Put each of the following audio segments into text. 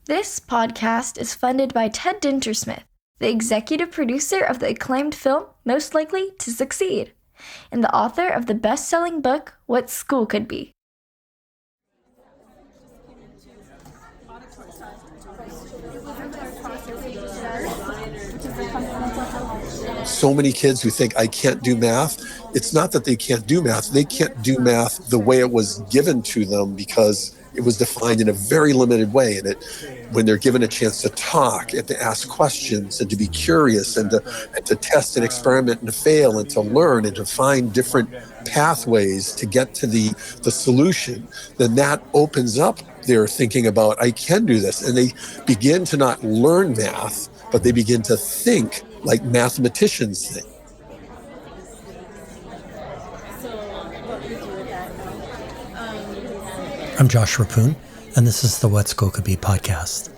This podcast is funded by Ted Dintersmith, the executive producer of the acclaimed film Most Likely to Succeed, and the author of the best-selling book What School Could Be. So many kids who think I can't do math. It's not that they can't do math. They can't do math the way it was given to them because it was defined in a very limited way. And when they're given a chance to talk and to ask questions and to be curious and to test and experiment and to fail and to learn and to find different pathways to get to the solution, then that opens up their thinking about, I can do this. And they begin to not learn math, but they begin to think like mathematicians think. I'm Josh Rapoon, and this is the What School Could Be podcast.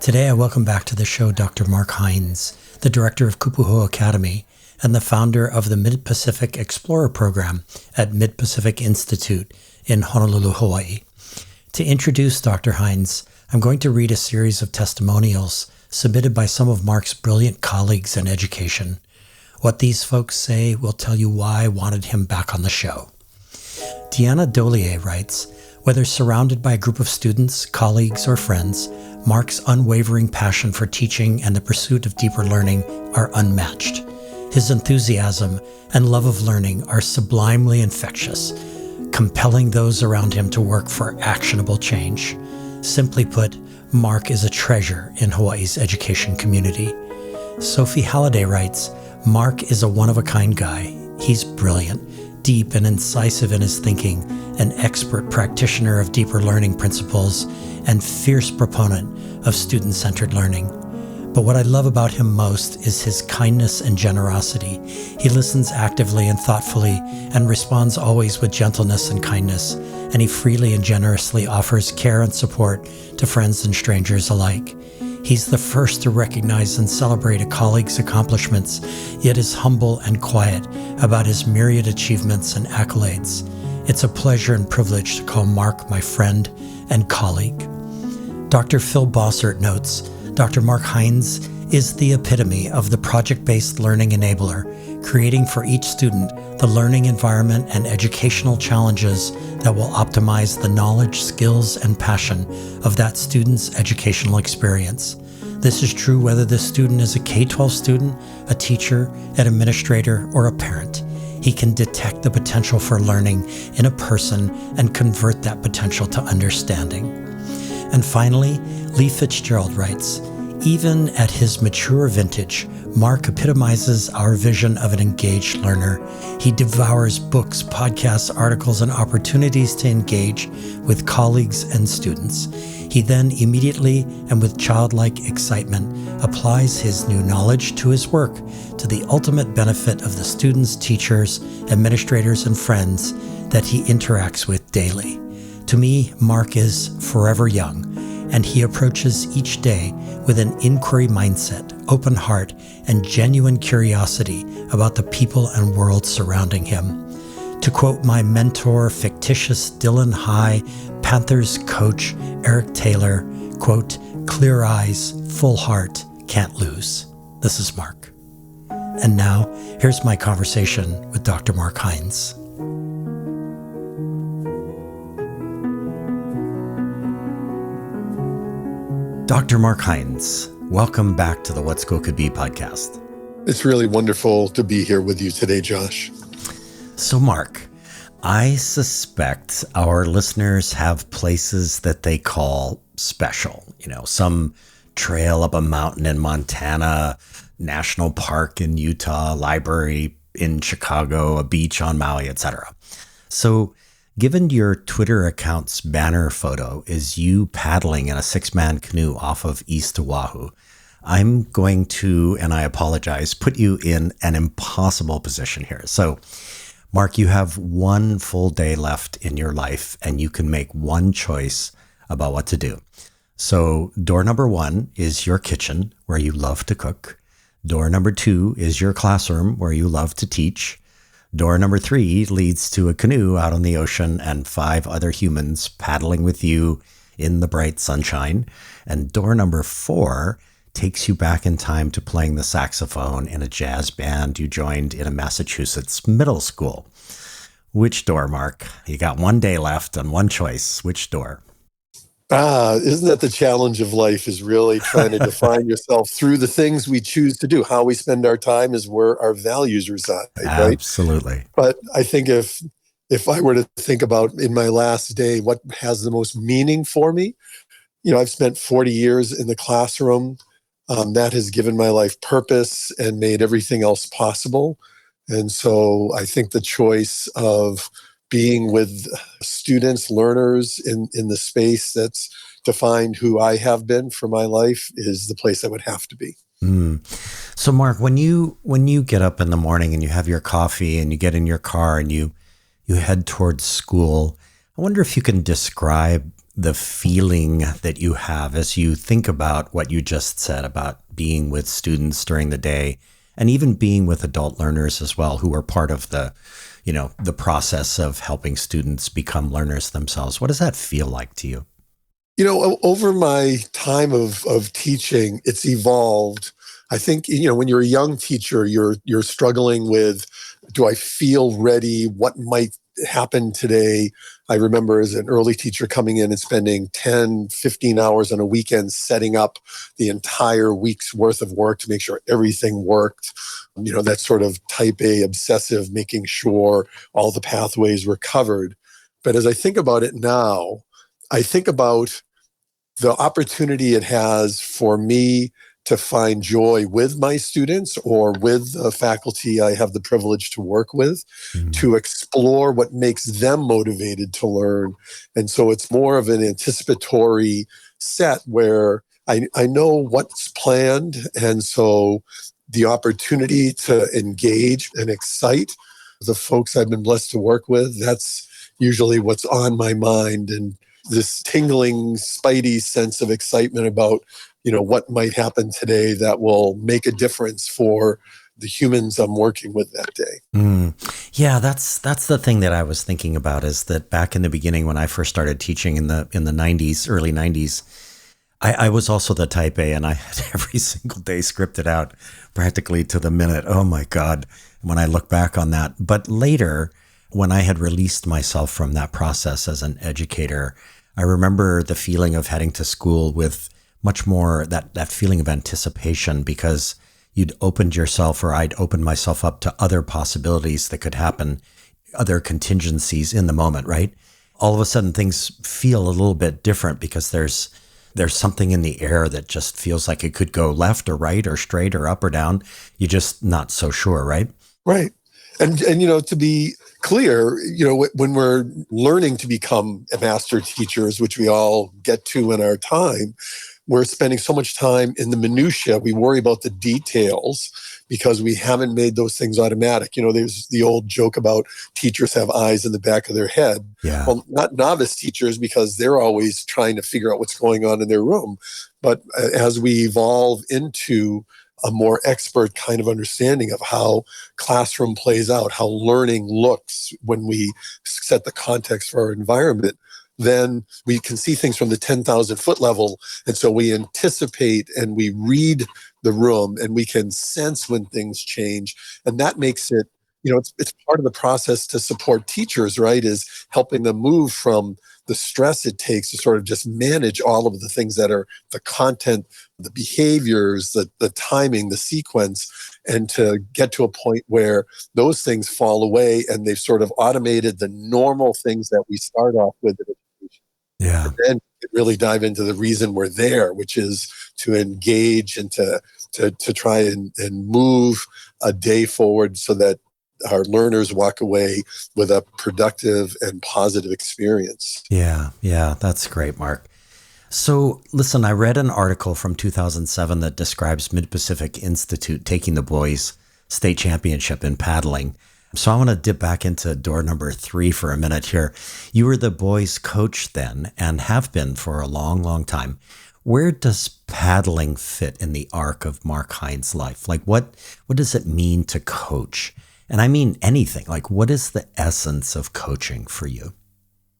Today I welcome back to the show Dr. Mark Hines, the director of Kupu Academy and the founder of the Mid-Pacific Explorer program at Mid-Pacific Institute in Honolulu, Hawaii. To introduce Dr. Hines, I'm going to read a series of testimonials submitted by some of Mark's brilliant colleagues in education. What these folks say will tell you why I wanted him back on the show. Deanna Dolier writes, whether surrounded by a group of students, colleagues, or friends, Mark's unwavering passion for teaching and the pursuit of deeper learning are unmatched. His enthusiasm and love of learning are sublimely infectious, compelling those around him to work for actionable change. Simply put, Mark is a treasure in Hawaii's education community. Sophie Halliday writes, Mark is a one-of-a-kind guy. He's brilliant, deep and incisive in his thinking, an expert practitioner of deeper learning principles, and fierce proponent of student-centered learning. But what I love about him most is his kindness and generosity. He listens actively and thoughtfully and responds always with gentleness and kindness, and he freely and generously offers care and support to friends and strangers alike. He's the first to recognize and celebrate a colleague's accomplishments, yet is humble and quiet about his myriad achievements and accolades. It's a pleasure and privilege to call Mark my friend and colleague. Dr. Phil Bossert notes, Dr. Mark Hines is the epitome of the project-based learning enabler, creating for each student the learning environment and educational challenges that will optimize the knowledge, skills, and passion of that student's educational experience. This is true whether the student is a K-12 student, a teacher, an administrator, or a parent. He can detect the potential for learning in a person and convert that potential to understanding. And finally, Lee Fitzgerald writes, even at his mature vintage, Mark epitomizes our vision of an engaged learner. He devours books, podcasts, articles, and opportunities to engage with colleagues and students. He then immediately and with childlike excitement applies his new knowledge to his work to the ultimate benefit of the students, teachers, administrators, and friends that he interacts with daily. To me, Mark is forever young, and he approaches each day with an inquiry mindset, open heart, and genuine curiosity about the people and world surrounding him. To quote my mentor, fictitious Dylan High, Panthers coach Eric Taylor, quote, clear eyes, full heart, can't lose. This is Mark. And now, here's my conversation with Dr. Mark Hines. Dr. Mark Hines, welcome back to the What School Could Be podcast. It's really wonderful to be here with you today, Josh. So, Mark, I suspect our listeners have places that they call special. Some trail up a mountain in Montana, national park in Utah, library in Chicago, a beach on Maui, etc. So, given your Twitter account's banner photo is you paddling in a 6-man canoe off of East Oahu, I'm going to, and I apologize, put you in an impossible position here. So, Mark, you have one full day left in your life, and you can make one choice about what to do. So, door number 1 is your kitchen, where you love to cook. Door number 2 is your classroom, where you love to teach. Door number 3 leads to a canoe out on the ocean and 5 other humans paddling with you in the bright sunshine. And door number 4 takes you back in time to playing the saxophone in a jazz band you joined in a Massachusetts middle school. Which door, Mark? You got one day left and one choice. Which door? Isn't that the challenge of life, is really trying to define yourself through the things we choose to do. How we spend our time is where our values reside, right? Absolutely. But I think if I were to think about in my last day, what has the most meaning for me, I've spent 40 years in the classroom. That has given my life purpose and made everything else possible. And so I think the choice of being with students, learners in the space that's defined who I have been for my life is the place I would have to be. So Mark, when you get up in the morning and you have your coffee and you get in your car and you head towards school, I wonder if you can describe the feeling that you have as you think about what you just said about being with students during the day and even being with adult learners as well, who are part of the process of helping students become learners themselves. What does that feel like to you? Over my time of teaching, it's evolved. I think, when you're a young teacher, you're struggling with, do I feel ready? What might happen today? I remember as an early teacher coming in and spending 10, 15 hours on a weekend setting up the entire week's worth of work to make sure everything worked. That sort of type A obsessive, making sure all the pathways were covered. But as I think about it now, I think about the opportunity it has for me to find joy with my students or with the faculty I have the privilege to work with, to explore what makes them motivated to learn. And so it's more of an anticipatory set where I know what's planned. And so the opportunity to engage and excite the folks I've been blessed to work with, that's usually what's on my mind. And this tingling, spidey sense of excitement about, what might happen today that will make a difference for the humans I'm working with that day. Yeah, that's the thing that I was thinking about, is that back in the beginning when I first started teaching in the 90s, early 90s, I was also the type A, and I had every single day scripted out practically to the minute. Oh my God, when I look back on that. But later, when I had released myself from that process as an educator, I remember the feeling of heading to school with much more that feeling of anticipation, because you'd opened yourself, or I'd opened myself up to other possibilities that could happen, other contingencies in the moment, right? All of a sudden things feel a little bit different because there's something in the air that just feels like it could go left or right or straight or up or down. You're just not so sure, right? Right. And to be clear, when we're learning to become master teachers, which we all get to in our time, we're spending so much time in the minutia. We worry about the details because we haven't made those things automatic. There's the old joke about teachers have eyes in the back of their head. Yeah. Well, not novice teachers, because they're always trying to figure out what's going on in their room. But as we evolve into a more expert kind of understanding of how classroom plays out, how learning looks when we set the context for our environment, then we can see things from the 10,000 foot level. And so we anticipate and we read the room and we can sense when things change. And that makes it, it's part of the process to support teachers, right? Is helping them move from the stress it takes to sort of just manage all of the things that are the content, the behaviors, the timing, the sequence, and to get to a point where those things fall away and they've sort of automated the normal things that we start off with in education. Yeah. And then really dive into the reason we're there, which is to engage and to try and move a day forward so that our learners walk away with a productive and positive experience. Yeah, that's great, Mark. So listen, I read an article from 2007 that describes Mid-Pacific Institute taking the boys state championship in paddling. So I want to dip back into door number 3 for a minute here. You were the boys coach then and have been for a long, long time. Where does paddling fit in the arc of Mark Hines' life? Like what does it mean to coach? And I mean anything. Like what is the essence of coaching for you?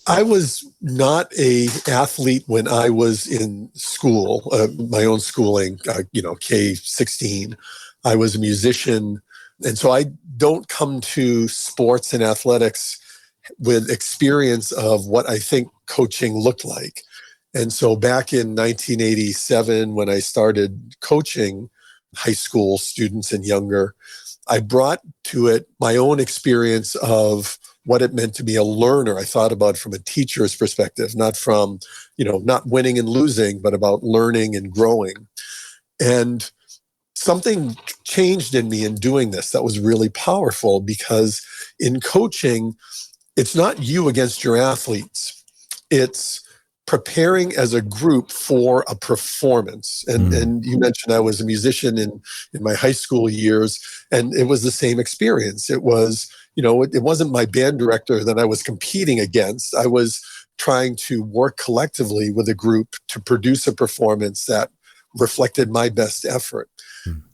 I was not a athlete when I was in school, my own schooling, K-16. I was a musician. And so I don't come to sports and athletics with experience of what I think coaching looked like. And so back in 1987, when I started coaching high school students and younger, I brought to it my own experience of what it meant to be a learner. I thought about it from a teacher's perspective, not from, not winning and losing, but about learning and growing. And something changed in me in doing this that was really powerful, because in coaching, it's not you against your athletes. It's preparing as a group for a performance. And you mentioned I was a musician in my high school years, and it was the same experience. It was, it wasn't my band director that I was competing against. I was trying to work collectively with a group to produce a performance that reflected my best effort.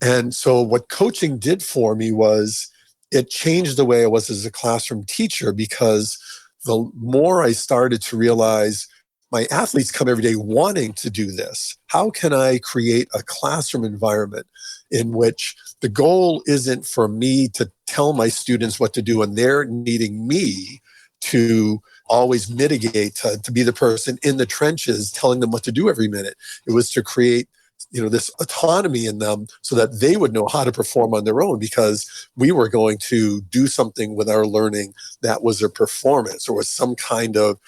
And so what coaching did for me was it changed the way I was as a classroom teacher, because the more I started to realize my athletes come every day wanting to do this, how can I create a classroom environment in which the goal isn't for me to tell my students what to do and they're needing me to always mitigate, to be the person in the trenches telling them what to do every minute. It was to create this autonomy in them so that they would know how to perform on their own, because we were going to do something with our learning that was a performance or was some kind of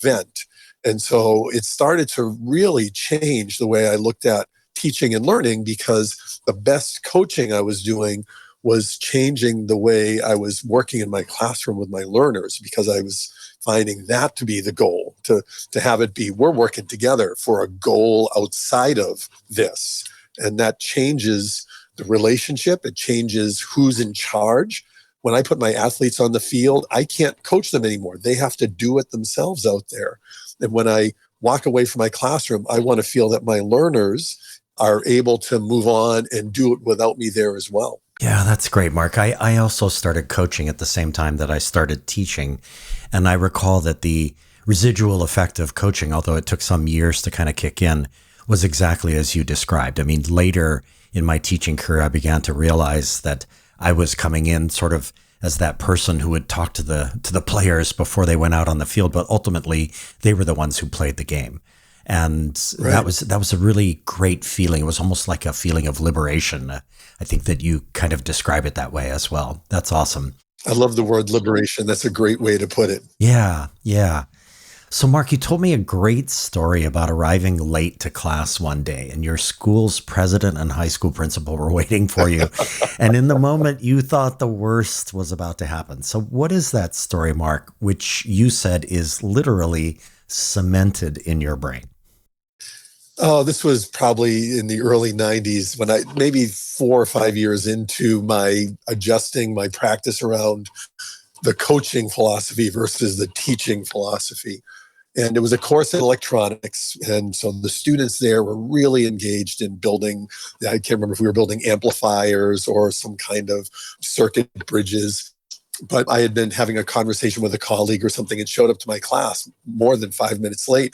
event. And so it started to really change the way I looked at teaching and learning, because the best coaching I was doing was changing the way I was working in my classroom with my learners, because I was finding that to be the goal, to have it be, we're working together for a goal outside of this. And that changes the relationship. It changes who's in charge. When I put my athletes on the field, I can't coach them anymore. They have to do it themselves out there. And when I walk away from my classroom, I want to feel that my learners are able to move on and do it without me there as well. Yeah, that's great, Mark. I also started coaching at the same time that I started teaching. And I recall that the residual effect of coaching, although it took some years to kind of kick in, was exactly as you described. I mean, later in my teaching career, I began to realize that I was coming in sort of as that person who would talk to the players before they went out on the field, but ultimately they were the ones who played the game. And right. that was a really great feeling. It was almost like a feeling of liberation. I think that you kind of describe it that way as well. That's awesome. I love the word liberation. That's a great way to put it. Yeah, yeah. So, Mark, you told me a great story about arriving late to class one day, and your school's president and high school principal were waiting for you. And in the moment, you thought the worst was about to happen. So what is that story, Mark, which you said is literally cemented in your brain? Oh, this was probably in the early 90s, when maybe 4 or 5 years into my adjusting my practice around the coaching philosophy versus the teaching philosophy. And it was a course in electronics. And so the students there were really engaged in building, I can't remember if we were building amplifiers or some kind of circuit bridges. But I had been having a conversation with a colleague or something and showed up to my class more than 5 minutes late.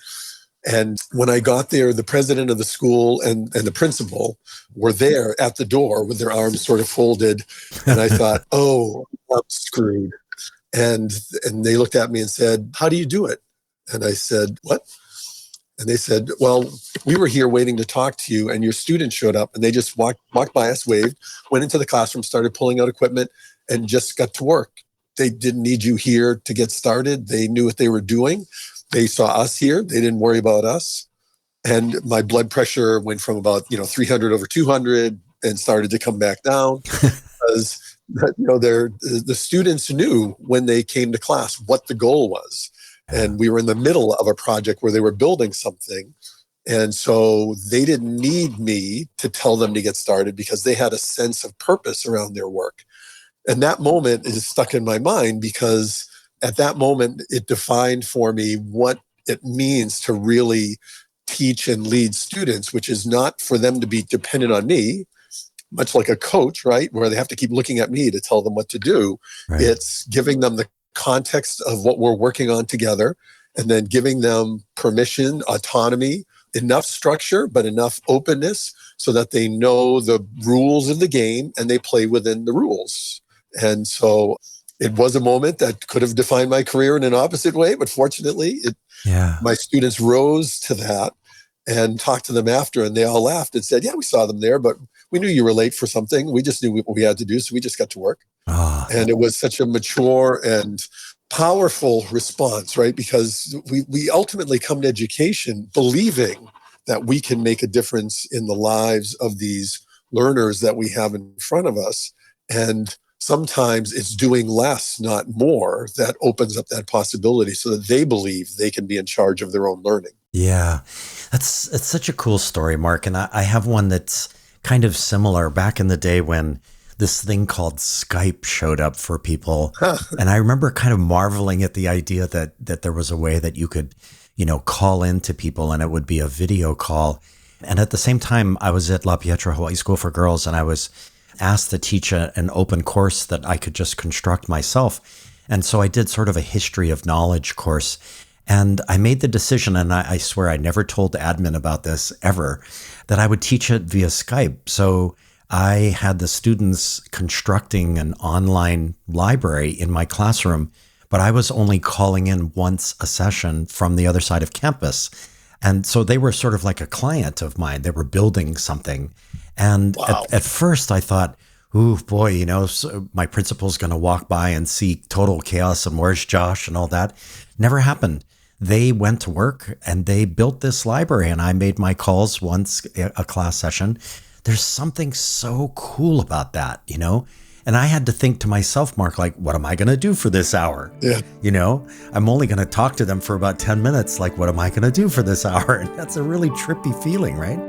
And when I got there, the president of the school and the principal were there at the door with their arms sort of folded. And I thought, oh, I'm screwed. And they looked at me and said, "How do you do it?" And I said, "What?" And they said, "Well, we were here waiting to talk to you, and your students showed up, and they just walked by us, waved, went into the classroom, started pulling out equipment, and just got to work. They didn't need you here to get started. They knew what they were doing. They saw us here. They didn't worry about us." And my blood pressure went from about 300 over 200 and started to come back down, because the students knew when they came to class what the goal was. And we were in the middle of a project where they were building something. And so they didn't need me to tell them to get started, because they had a sense of purpose around their work. And that moment is stuck in my mind, because at that moment, it defined for me what it means to really teach and lead students, which is not for them to be dependent on me, much like a coach, right? Where they have to keep looking at me to tell them what to do. Right. It's giving them the context of what we're working on together and then giving them permission, autonomy, enough structure, but enough openness so that they know the rules of the game and they play within the rules. And so it was a moment that could have defined my career in an opposite way, but fortunately, my students rose to that and talked to them after, and they all laughed and said, yeah, we saw them there, but we knew you were late for something. We just knew what we had to do, so we just got to work. And it was such a mature and powerful response, right? Because we ultimately come to education believing that we can make a difference in the lives of these learners that we have in front of us. And sometimes it's doing less, not more, that opens up that possibility so that they believe they can be in charge of their own learning. Yeah, it's such a cool story, Mark. And I have one that's kind of similar. Back in the day when this thing called Skype showed up for people. And I remember kind of marveling at the idea that there was a way that you could, call in to people and it would be a video call. And at the same time, I was at La Pietra Hawaiʻi School for Girls, and I was asked to teach an open course that I could just construct myself. And so I did sort of a history of knowledge course. And I made the decision, and I swear I never told the admin about this ever, that I would teach it via Skype. So I had the students constructing an online library in my classroom, but I was only calling in once a session from the other side of campus. And so they were sort of like a client of mine. They were building something. And at first I thought, ooh, boy, so my principal's going to walk by and see total chaos and where's Josh and all that. Never happened. They went to work and they built this library, and I made my calls once a class session. There's something so cool about that, And I had to think to myself, Mark, like, what am I going to do for this hour? Yeah. I'm only going to talk to them for about 10 minutes. Like, what am I going to do for this hour? And that's a really trippy feeling, right?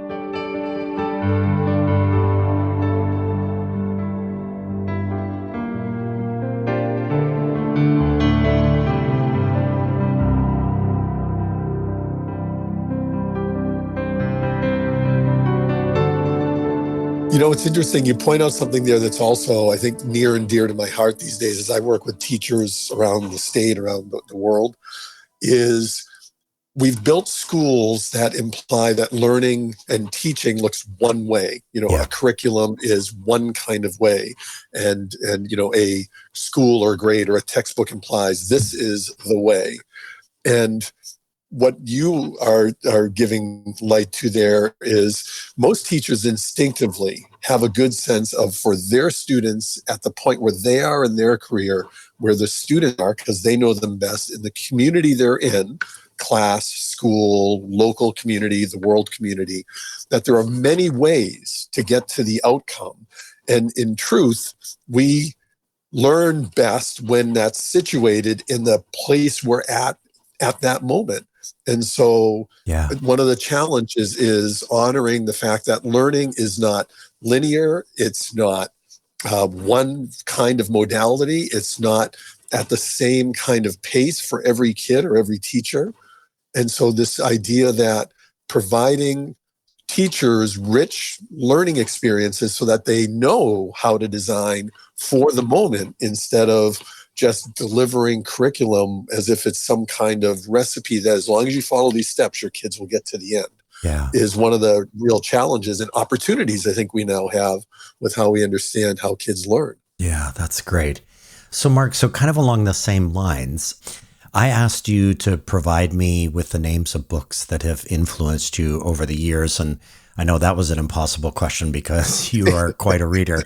It's interesting. You point out something there that's also, I think, near and dear to my heart these days as I work with teachers around the state, around the world, is we've built schools that imply that learning and teaching looks one way. A curriculum is one kind of way. And a school or grade or a textbook implies this is the way. And what you are giving light to there is most teachers instinctively have a good sense of, for their students at the point where they are in their career, where the students are, because they know them best in the community they're in, class, school, local community, the world community, that there are many ways to get to the outcome. And in truth, we learn best when that's situated in the place we're at that moment. And so one of the challenges is honoring the fact that learning is not linear. It's not one kind of modality. It's not at the same kind of pace for every kid or every teacher. And so this idea that providing teachers rich learning experiences so that they know how to design for the moment instead of just delivering curriculum as if it's some kind of recipe that as long as you follow these steps, your kids will get to the end, is one of the real challenges and opportunities I think we now have with how we understand how kids learn. Yeah, that's great. So Mark, kind of along the same lines, I asked you to provide me with the names of books that have influenced you over the years. And I know that was an impossible question because you are quite a reader.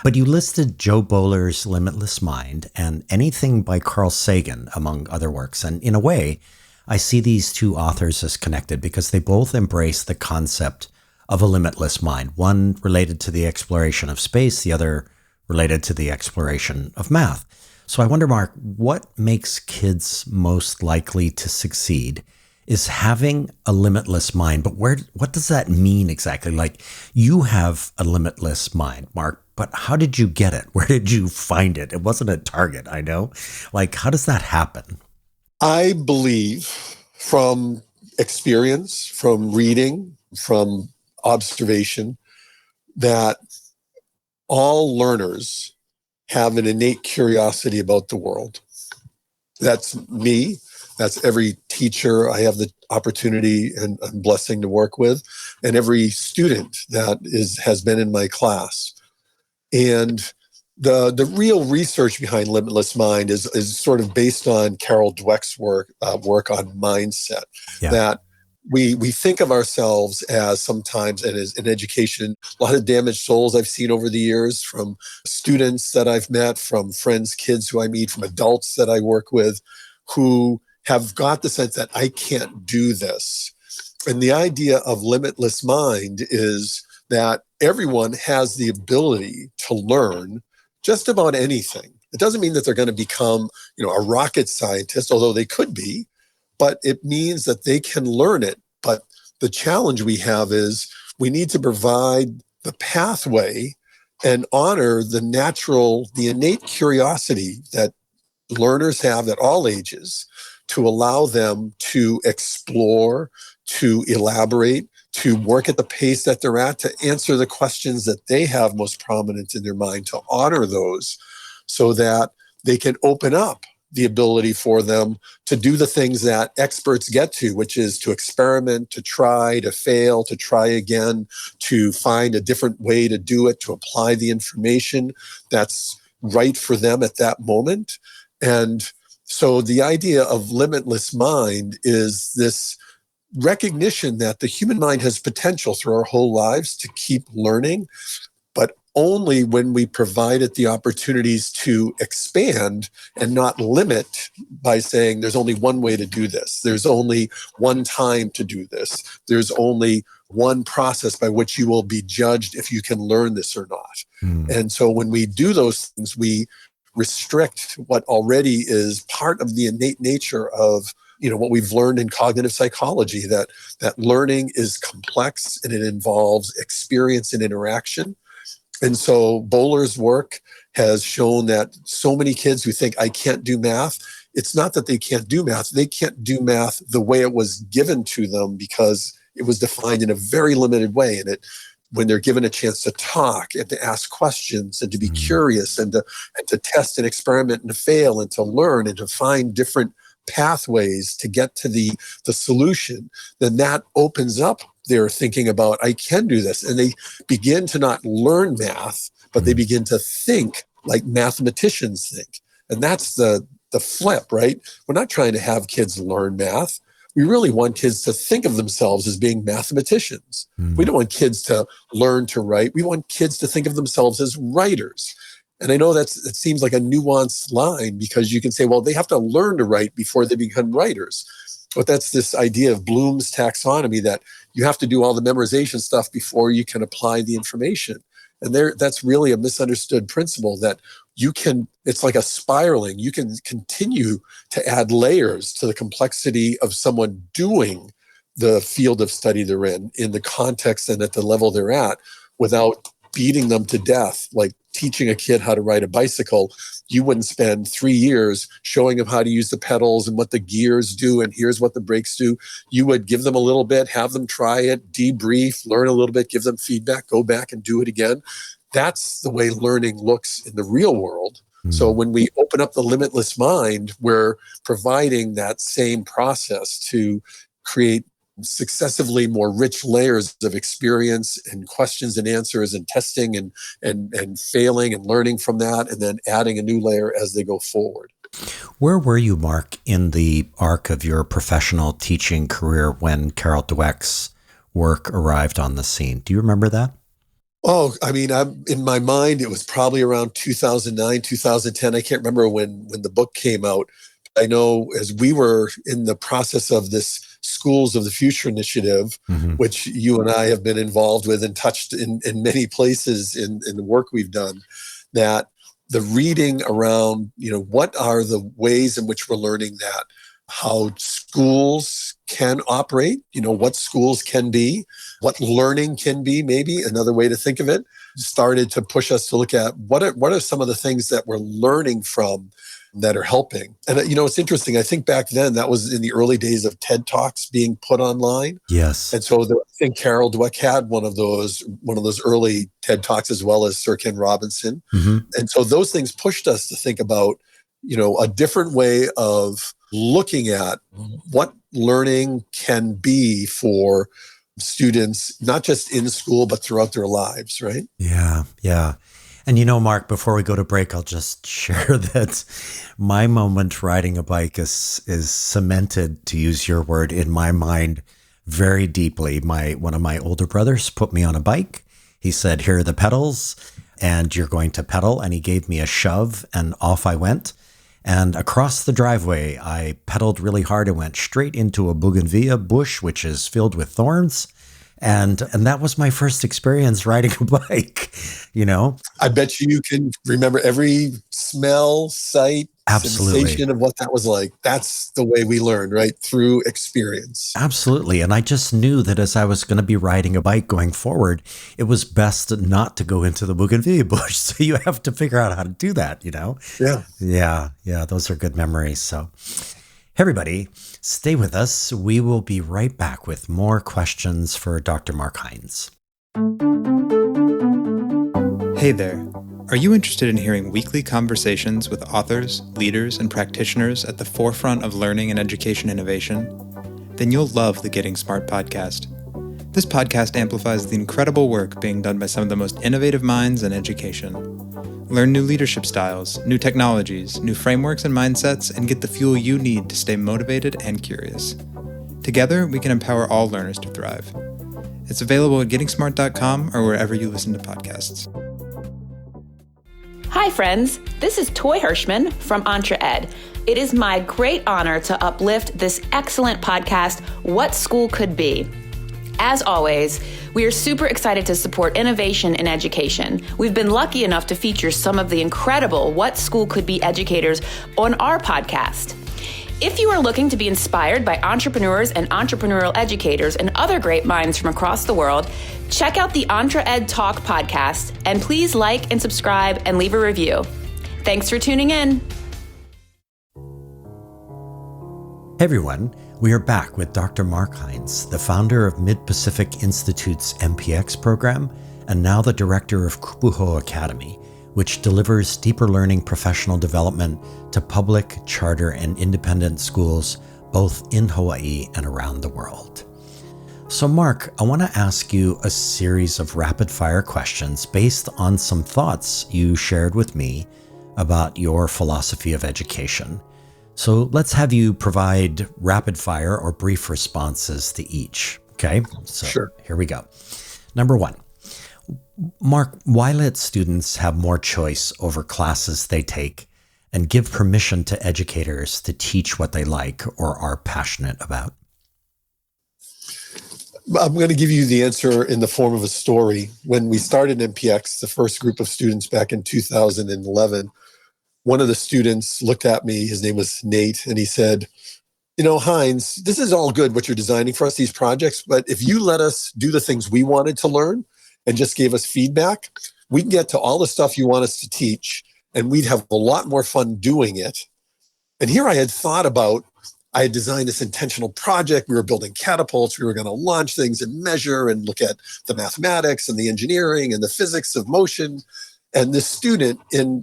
But you listed Joe Bowler's Limitless Mind and anything by Carl Sagan, among other works. And in a way, I see these two authors as connected because they both embrace the concept of a limitless mind, one related to the exploration of space, the other related to the exploration of math. So I wonder, Mark, what makes kids most likely to succeed is having a limitless mind. But what does that mean exactly? Like, you have a limitless mind, Mark, but how did you get it? Where did you find it? It wasn't at Target, I know. Like, how does that happen? I believe from experience, from reading, from observation, that all learners have an innate curiosity about the world. That's me. That's every teacher I have the opportunity and blessing to work with, and every student that has been in my class. And the real research behind Limitless Mind is sort of based on Carol Dweck's work on mindset. Yeah. That we think of ourselves as sometimes, and as in education, a lot of damaged souls I've seen over the years, from students that I've met, from friends, kids who I meet, from adults that I work with, who have got the sense that I can't do this. And the idea of limitless mind is that everyone has the ability to learn just about anything. It doesn't mean that they're going to become, a rocket scientist, although they could be, but it means that they can learn it. But the challenge we have is we need to provide the pathway and honor the innate curiosity that learners have at all ages, to allow them to explore, to elaborate, to work at the pace that they're at, to answer the questions that they have most prominent in their mind, to honor those, so that they can open up the ability for them to do the things that experts get to, which is to experiment, to try, to fail, to try again, to find a different way to do it, to apply the information that's right for them at that moment. And so the idea of limitless mind is this recognition that the human mind has potential through our whole lives to keep learning, but only when we provide it the opportunities to expand and not limit by saying there's only one way to do this. There's only one time to do this. There's only one process by which you will be judged if you can learn this or not. And so when we do those things, we restrict what already is part of the innate nature of what we've learned in cognitive psychology, that learning is complex and it involves experience and interaction. And so Bowler's work has shown that so many kids who think I can't do math, it's not that they can't do math. They can't do math the way it was given to them because it was defined in a very limited way. And when they're given a chance to talk and to ask questions and to be curious and to test and experiment and to fail and to learn and to find different pathways to get to the solution, then that opens up their thinking about, I can do this. And they begin to not learn math, but they begin to think like mathematicians think. And that's the flip, right? We're not trying to have kids learn math. We really want kids to think of themselves as being mathematicians. We don't want kids to learn to write. We want kids to think of themselves as writers. And I know it seems like a nuanced line, because you can say, well, they have to learn to write before they become writers. But that's this idea of Bloom's taxonomy, that you have to do all the memorization stuff before you can apply the information. And that's really a misunderstood principle, that it's like a spiraling. You can continue to add layers to the complexity of someone doing the field of study they're in the context and at the level they're at, without beating them to death. Like teaching a kid how to ride a bicycle, you wouldn't spend 3 years showing them how to use the pedals and what the gears do and here's what the brakes do. You would give them a little bit, have them try it, debrief, learn a little bit, give them feedback, go back and do it again. That's the way learning looks in the real world. So when we open up the limitless mind, we're providing that same process to create successively more rich layers of experience and questions and answers and testing and failing and learning from that, and then adding a new layer as they go forward. Where were you, Mark, in the arc of your professional teaching career when Carol Dweck's work arrived on the scene? Do you remember that? Oh, I mean, in my mind, it was probably around 2009, 2010. I can't remember when the book came out. I know as we were in the process of this Schools of the Future initiative, which you and I have been involved with and touched in many places in the work we've done, that the reading around, what are the ways in which we're learning that, how schools can operate, what schools can be, what learning can be, maybe another way to think of it, started to push us to look at what are some of the things that we're learning from that are helping. And it's interesting. I think back then that was in the early days of TED Talks being put online. Yes. And so I think Carol Dweck had one of those early TED Talks, as well as Sir Ken Robinson. And so those things pushed us to think about, a different way of looking at what learning can be for students, not just in school, but throughout their lives, right? Yeah, yeah. And Mark, before we go to break, I'll just share that my moment riding a bike is cemented, to use your word, in my mind very deeply. One of my older brothers put me on a bike. He said, "Here are the pedals, and you're going to pedal." And he gave me a shove, and off I went. And across the driveway, I pedaled really hard and went straight into a bougainvillea bush, which is filled with thorns. And that was my first experience riding a bike, I bet you can remember every smell, sight, Absolutely. sensation of what that was like. That's the way we learn, right? Through experience. Absolutely. And I just knew that as I was going to be riding a bike going forward, it was best not to go into the bougainvillea bush. So you have to figure out how to do that, Yeah. Yeah. Those are good memories. So, hey, everybody, stay with us. We will be right back with more questions for Dr. Mark Hines. Hey there. Are you interested in hearing weekly conversations with authors, leaders, and practitioners at the forefront of learning and education innovation? Then you'll love the Getting Smart podcast. This podcast amplifies the incredible work being done by some of the most innovative minds in education. Learn new leadership styles, new technologies, new frameworks and mindsets, and get the fuel you need to stay motivated and curious. Together, we can empower all learners to thrive. It's available at gettingsmart.com or wherever you listen to podcasts. Hi, friends. This is Toy Hirschman from EntreEd. It is my great honor to uplift this excellent podcast, What School Could Be. As always, we are super excited to support innovation in education. We've been lucky enough to feature some of the incredible What School Could Be educators on our podcast. If you are looking to be inspired by entrepreneurs and entrepreneurial educators and other great minds from across the world, check out the EntreEd Talk podcast, and please like and subscribe and leave a review. Thanks for tuning in. Hey everyone, we are back with Dr. Mark Hines, the founder of Mid-Pacific Institute's MPX program, and now the director of Kupu Academy, which delivers deeper learning professional development to public, charter, and independent schools, both in Hawaii and around the world. So Mark, I want to ask you a series of rapid-fire questions based on some thoughts you shared with me about your philosophy of education. So let's have you provide rapid-fire or brief responses to each, okay? So Sure. Here we go. Number one. Mark, why let students have more choice over classes they take and give permission to educators to teach what they like or are passionate about? I'm going to give you the answer in the form of a story. When we started MPX, the first group of students back in 2011, one of the students looked at me, his name was Nate, and he said, Hines, this is all good what you're designing for us, these projects, but if you let us do the things we wanted to learn, and just gave us feedback, we can get to all the stuff you want us to teach, and we'd have a lot more fun doing it. And here I had designed this intentional project. We were building catapults. We were going to launch things and measure and look at the mathematics and the engineering and the physics of motion. And this student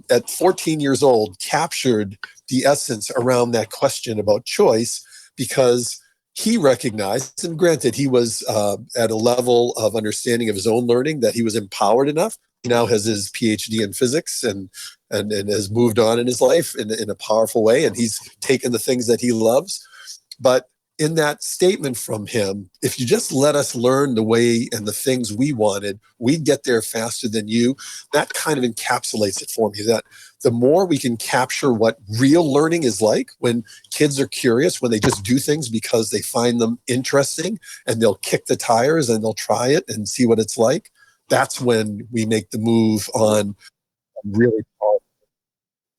at 14 years old captured the essence around that question about choice, because he recognized, and granted, he was at a level of understanding of his own learning that he was empowered enough. He now has his PhD in physics and has moved on in his life in a powerful way. And he's taken the things that he loves. But in that statement from him, if you just let us learn the way and the things we wanted, we'd get there faster than you. That kind of encapsulates it for me, that the more we can capture what real learning is like, when kids are curious, when they just do things because they find them interesting and they'll kick the tires and they'll try it and see what it's like, that's when we make the move on really powerful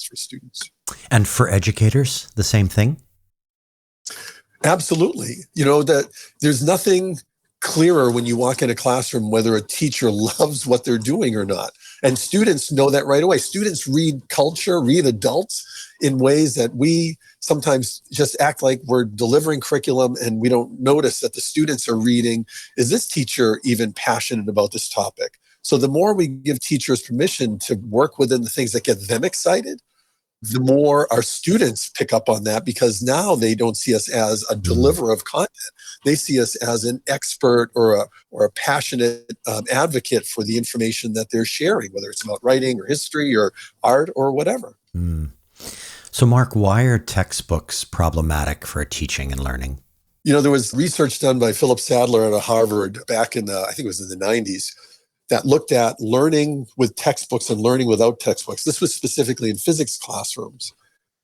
for students. And for educators, the same thing? Absolutely. That there's nothing clearer when you walk in a classroom whether a teacher loves what they're doing or not. And students know that right away. Students read culture, read adults in ways that we sometimes just act like we're delivering curriculum and we don't notice that the students are reading, is this teacher even passionate about this topic? So the more we give teachers permission to work within the things that get them excited, the more our students pick up on that, because now they don't see us as a deliverer of content. They see us as an expert or a passionate advocate for the information that they're sharing, whether it's about writing or history or art or whatever. So, Mark, why are textbooks problematic for teaching and learning? There was research done by Philip Sadler out of Harvard back in I think it was in the 90s, that looked at learning with textbooks and learning without textbooks. This was specifically in physics classrooms.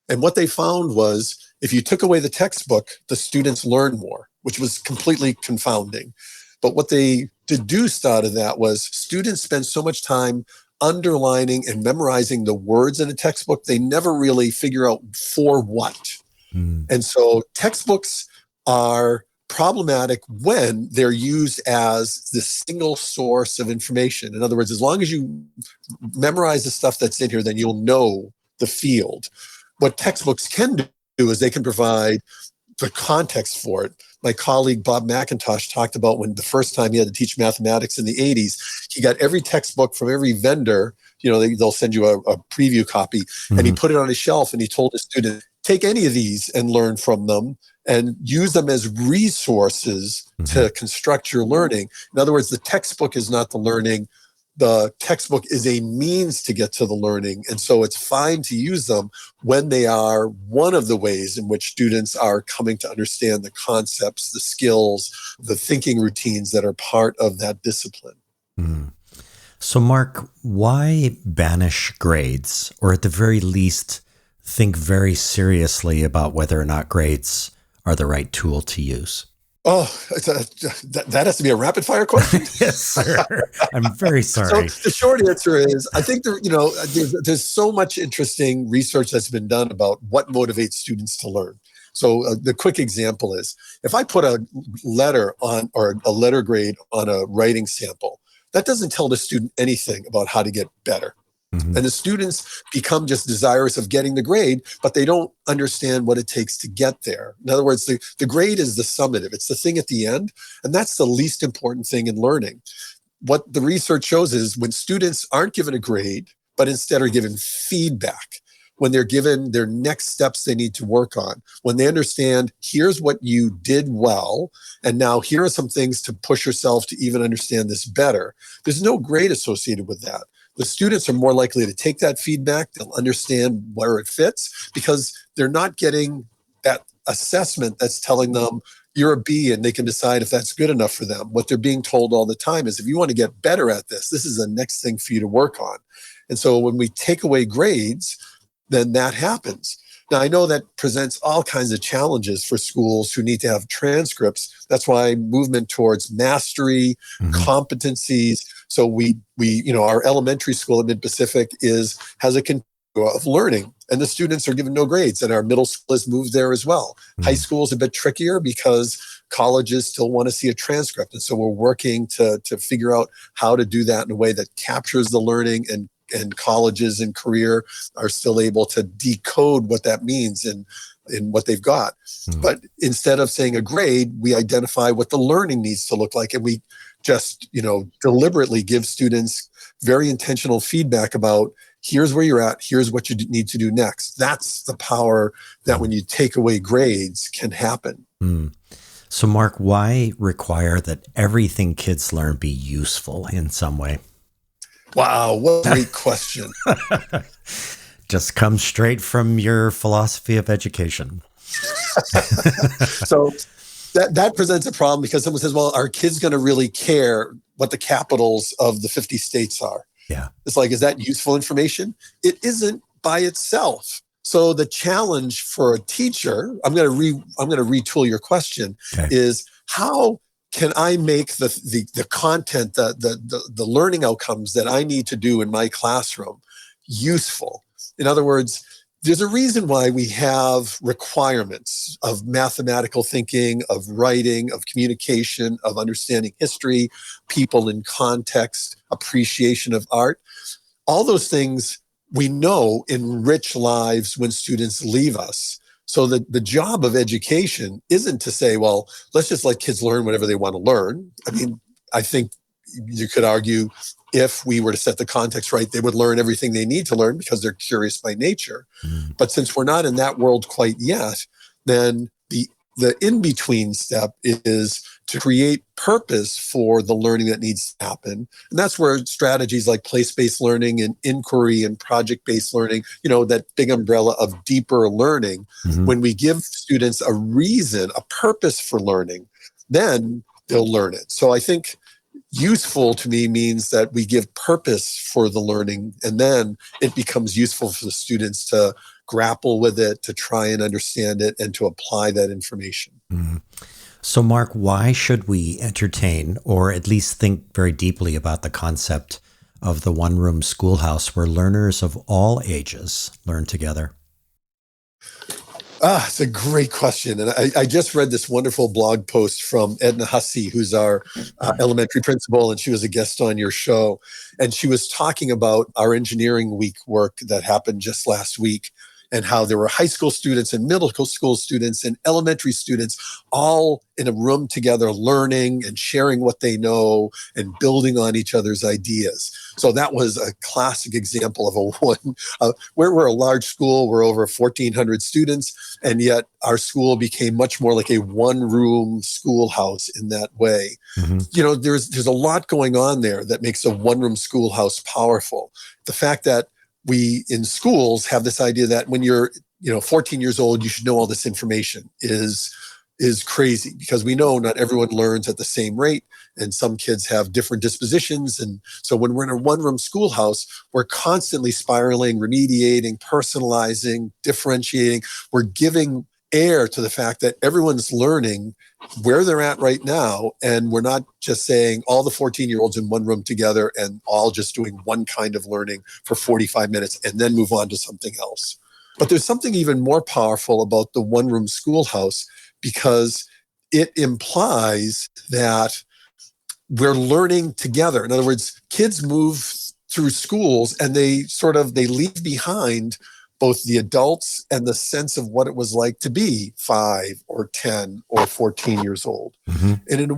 And what they found was if you took away the textbook, the students learned more, which was completely confounding. But what they deduced out of that was students spend so much time underlining and memorizing the words in a textbook, they never really figure out for what. And so textbooks are problematic when they're used as the single source of information. In other words, as long as you memorize the stuff that's in here, then you'll know the field. What textbooks can do is they can provide the context for it. My colleague Bob McIntosh talked about when the first time he had to teach mathematics in the 80s, he got every textbook from every vendor. They'll send you a preview copy, and he put it on his shelf, and he told his student, take any of these and learn from them and use them as resources to construct your learning. In other words, the textbook is not the learning. The textbook is a means to get to the learning. And so it's fine to use them when they are one of the ways in which students are coming to understand the concepts, the skills, the thinking routines that are part of that discipline. So, Mark, why banish grades, or at the very least, think very seriously about whether or not grades are the right tool to use? Oh, that has to be a rapid fire question. Yes, sir. I'm very sorry. So the short answer is, I think there's so much interesting research that's been done about what motivates students to learn. So the quick example is, if I put a letter on or a letter grade on a writing sample, that doesn't tell the student anything about how to get better. And the students become just desirous of getting the grade, but they don't understand what it takes to get there. In other words, the grade is the summative. It's the thing at the end. And that's the least important thing in learning. What the research shows is when students aren't given a grade, but instead are given feedback, when they're given their next steps they need to work on, when they understand, here's what you did well, and now here are some things to push yourself to even understand this better. There's no grade associated with that. The students are more likely to take that feedback. They'll understand where it fits because they're not getting that assessment that's telling them you're a B and they can decide if that's good enough for them. What they're being told all the time is if you want to get better at this, this is the next thing for you to work on. And so when we take away grades, then that happens. Now, I know that presents all kinds of challenges for schools who need to have transcripts. That's why movement towards mastery, competencies. So we our elementary school at Mid-Pacific has a continuum of learning, and the students are given no grades, and our middle school has moved there as well. High school is a bit trickier because colleges still want to see a transcript, and so we're working to figure out how to do that in a way that captures the learning, and colleges and career are still able to decode what that means in what they've got. But instead of saying a grade, we identify what the learning needs to look like, and we just deliberately give students very intentional feedback about here's where you're at, here's what you need to do next. That's the power that when you take away grades can happen. So, Mark, why require that everything kids learn be useful in some way? Wow, what a great question. Just comes straight from your philosophy of education. So that presents a problem because someone says, well, are kids going to really care what the capitals of the 50 states are? Yeah. It's like, is that useful information? It isn't by itself. So the challenge for a teacher, I'm going to retool your question, is how can I make the content, the learning outcomes that I need to do in my classroom useful? In other words, there's a reason why we have requirements of mathematical thinking, of writing, of communication, of understanding history, people in context, appreciation of art. All those things we know enrich lives when students leave us. So the job of education isn't to say, well, let's just let kids learn whatever they want to learn. I mean, I think you could argue if we were to set the context right, they would learn everything they need to learn because they're curious by nature. But since we're not in that world quite yet, then the in-between step is to create purpose for the learning that needs to happen. And that's where strategies like place-based learning and inquiry and project-based learning, that big umbrella of deeper learning, when we give students a reason, a purpose for learning, then they'll learn it. So I think useful to me means that we give purpose for the learning, and then it becomes useful for the students to grapple with it, to try and understand it, and to apply that information. So, Mark, why should we entertain or at least think very deeply about the concept of the one-room schoolhouse where learners of all ages learn together? It's a great question. And I just read this wonderful blog post from Edna Hussey, who's our elementary principal, and she was a guest on your show. And she was talking about our engineering week work that happened just last week, and how there were high school students and middle school students and elementary students all in a room together, learning and sharing what they know and building on each other's ideas. So that was a classic example of where we're a large school. We're over 1,400 students, and yet our school became much more like a one-room schoolhouse in that way. There's a lot going on there that makes a one-room schoolhouse powerful. The fact that we in schools have this idea that when you're 14 years old, you should know all this information is crazy, because we know not everyone learns at the same rate, and some kids have different dispositions. And so when we're in a one-room schoolhouse, we're constantly spiraling, remediating, personalizing, differentiating. We're giving air to the fact that everyone's learning where they're at right now, and we're not just saying all the 14-year-olds in one room together and all just doing one kind of learning for 45 minutes and then move on to something else. But there's something even more powerful about the one-room schoolhouse, because it implies that we're learning together. In other words, kids move through schools and they leave behind both the adults and the sense of what it was like to be 5 or 10 or 14 years old. And in a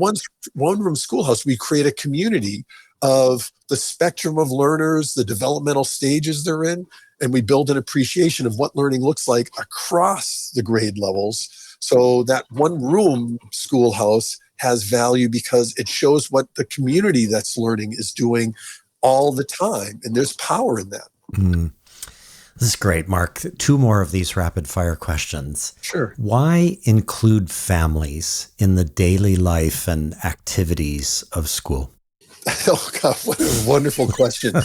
one-room schoolhouse, we create a community of the spectrum of learners, the developmental stages they're in, and we build an appreciation of what learning looks like across the grade levels. So that one-room schoolhouse has value because it shows what the community that's learning is doing all the time, and there's power in that. This is great, Mark. 2 more of these rapid fire questions. Sure. Why include families in the daily life and activities of school? Oh, God, what a wonderful question.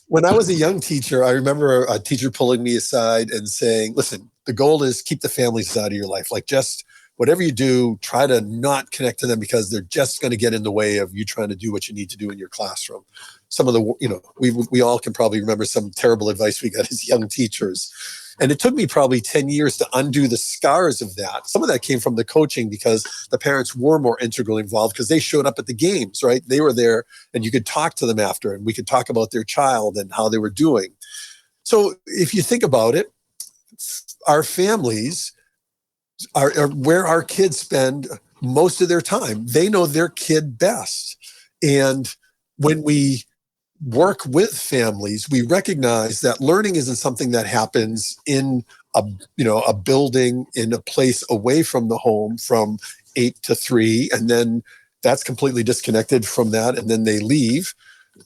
When I was a young teacher, I remember a teacher pulling me aside and saying, listen, the goal is keep the families out of your life. Like, just whatever you do, try to not connect to them, because they're just going to get in the way of you trying to do what you need to do in your classroom. Some of the, we all can probably remember some terrible advice we got as young teachers. And it took me probably 10 years to undo the scars of that. Some of that came from the coaching, because the parents were more integrally involved because they showed up at the games, right? They were there and you could talk to them after, and we could talk about their child and how they were doing. So if you think about it, our families are where our kids spend most of their time. They know their kid best. And when we work with families, we recognize that learning isn't something that happens in a building, in a place away from the home from 8 to 3, and then that's completely disconnected from that, and then they leave.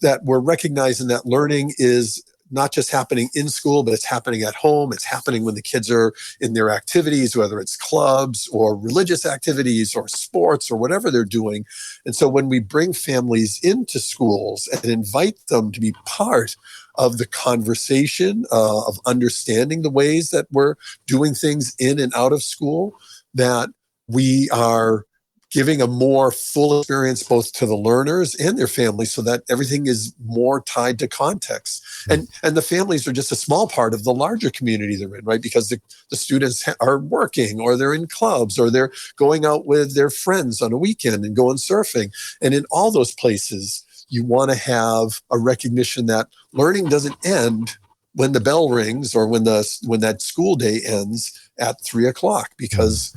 That we're recognizing that learning is not just happening in school, but it's happening at home. It's happening when the kids are in their activities, whether it's clubs or religious activities or sports or whatever they're doing. And so when we bring families into schools and invite them to be part of the conversation, of understanding the ways that we're doing things in and out of school, that we are giving a more full experience both to the learners and their families, so that everything is more tied to context. And the families are just a small part of the larger community they're in, right? Because the students are working, or they're in clubs, or they're going out with their friends on a weekend and going surfing. And in all those places, you want to have a recognition that learning doesn't end when the bell rings or when that school day ends at 3:00, because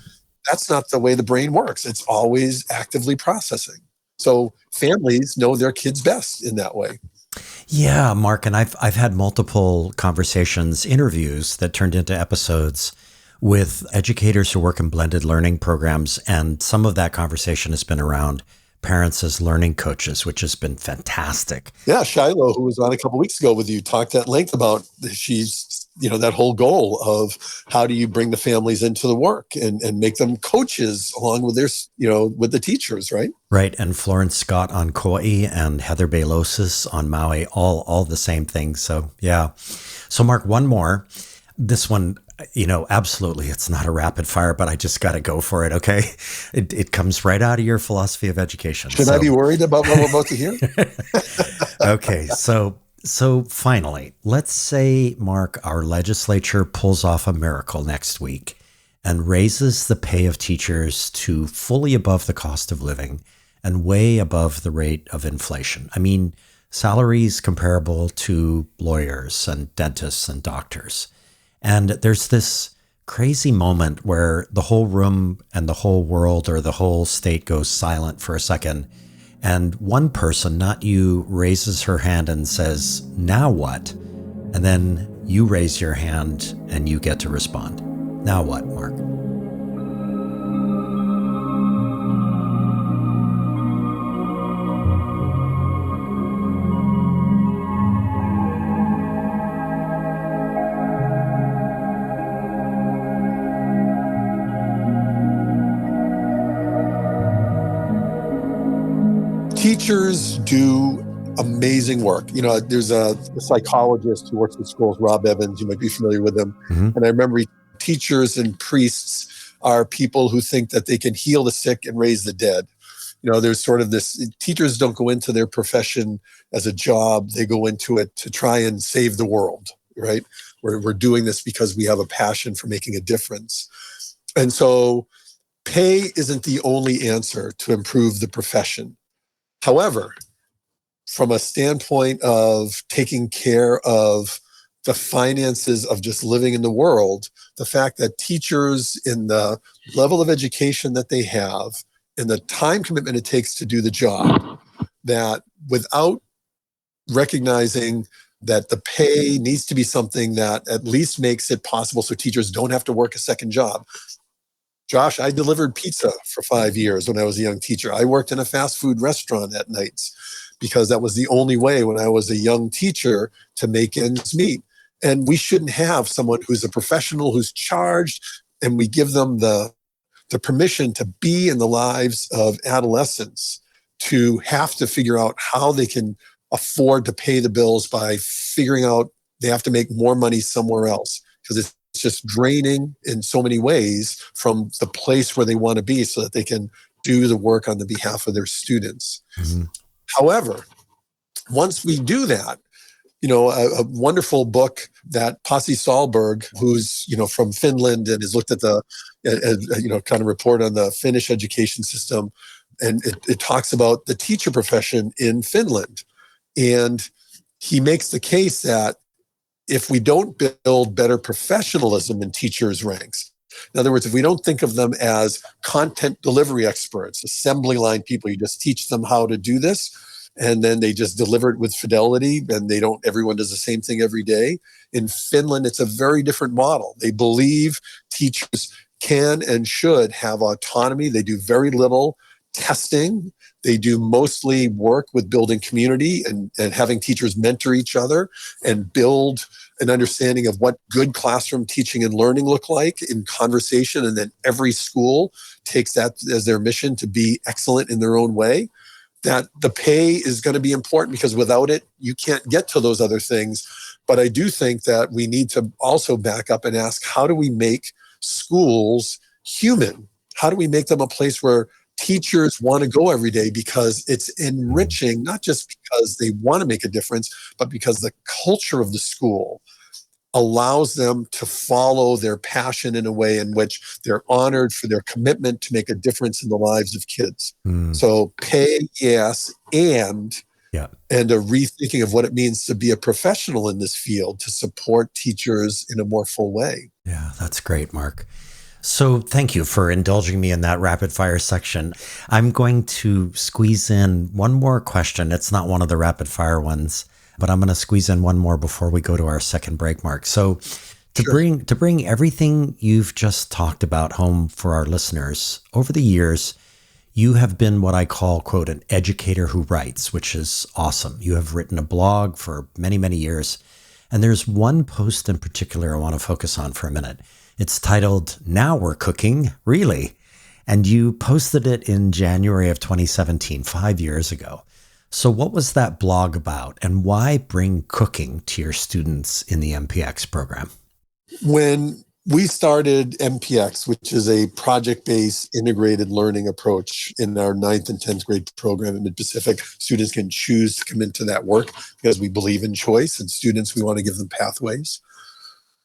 that's not the way the brain works. It's always actively processing. So families know their kids best in that way. Yeah, Mark, and I've had multiple conversations, interviews that turned into episodes with educators who work in blended learning programs, and some of that conversation has been around parents as learning coaches, which has been fantastic. Yeah, Shiloh, who was on a couple of weeks ago with you, talked at length about that whole goal of how do you bring the families into the work and make them coaches along with their, with the teachers, right? Right. And Florence Scott on Kauai and Heather Bailosis on Maui, all the same thing. So, yeah. So, Mark, one more. This one, absolutely, it's not a rapid fire, but I just got to go for it, okay? It comes right out of your philosophy of education. Should I be worried about what we're about to hear? Okay, so finally, let's say, Mark, our legislature pulls off a miracle next week and raises the pay of teachers to fully above the cost of living and way above the rate of inflation. I mean, salaries comparable to lawyers and dentists and doctors. And there's this crazy moment where the whole room and the whole world or the whole state goes silent for a second. And one person, not you, raises her hand and says, "Now what?" And then you raise your hand and you get to respond. Now what, Mark? Teachers do amazing work. There's a psychologist who works with schools, Rob Evans, you might be familiar with him. Mm-hmm. And I remember teachers and priests are people who think that they can heal the sick and raise the dead. There's sort of this, teachers don't go into their profession as a job. They go into it to try and save the world, right? We're doing this because we have a passion for making a difference. And so pay isn't the only answer to improve the profession. However, from a standpoint of taking care of the finances of just living in the world, the fact that teachers in the level of education that they have and the time commitment it takes to do the job, that without recognizing that the pay needs to be something that at least makes it possible so teachers don't have to work a second job. Josh, I delivered pizza for 5 years when I was a young teacher. I worked in a fast food restaurant at nights because that was the only way when I was a young teacher to make ends meet. And we shouldn't have someone who's a professional, who's charged, and we give them the permission to be in the lives of adolescents, to have to figure out how they can afford to pay the bills by figuring out they have to make more money somewhere else, because it's just draining in so many ways from the place where they want to be so that they can do the work on the behalf of their students. Mm-hmm. However, once we do that, a wonderful book that Pasi Sahlberg, who's, from Finland and has looked at the, kind of report on the Finnish education system. And it talks about the teacher profession in Finland. And he makes the case that if we don't build better professionalism in teachers' ranks, in other words, if we don't think of them as content delivery experts, assembly line people, you just teach them how to do this, and then they just deliver it with fidelity, and everyone does the same thing every day. In Finland, it's a very different model. They believe teachers can and should have autonomy. They do very little testing. They do mostly work with building community and having teachers mentor each other and build an understanding of what good classroom teaching and learning look like in conversation. And then every school takes that as their mission to be excellent in their own way. That the pay is going to be important, because without it, you can't get to those other things. But I do think that we need to also back up and ask, how do we make schools human? How do we make them a place where teachers want to go every day because it's enriching, not just because they want to make a difference, but because the culture of the school allows them to follow their passion in a way in which they're honored for their commitment to make a difference in the lives of kids. So pay, yes, and a rethinking of what it means to be a professional in this field to support teachers in a more full way. Yeah, that's great, Mark. So thank you for indulging me in that rapid fire section. I'm going to squeeze in one more question. It's not one of the rapid fire ones, but I'm going to squeeze in one more before we go to our second break, Mark. So to bring everything you've just talked about home for our listeners, over the years, you have been what I call, quote, an educator who writes, which is awesome. You have written a blog for many, many years. And there's one post in particular I want to focus on for a minute. It's titled, Now We're Cooking, Really? And you posted it in January of 2017, 5 years ago. So what was that blog about, and why bring cooking to your students in the MPX program? When we started MPX, which is a project-based integrated learning approach in our 9th and 10th grade program in Mid-Pacific, students can choose to come into that work because we believe in choice, and students, we want to give them pathways.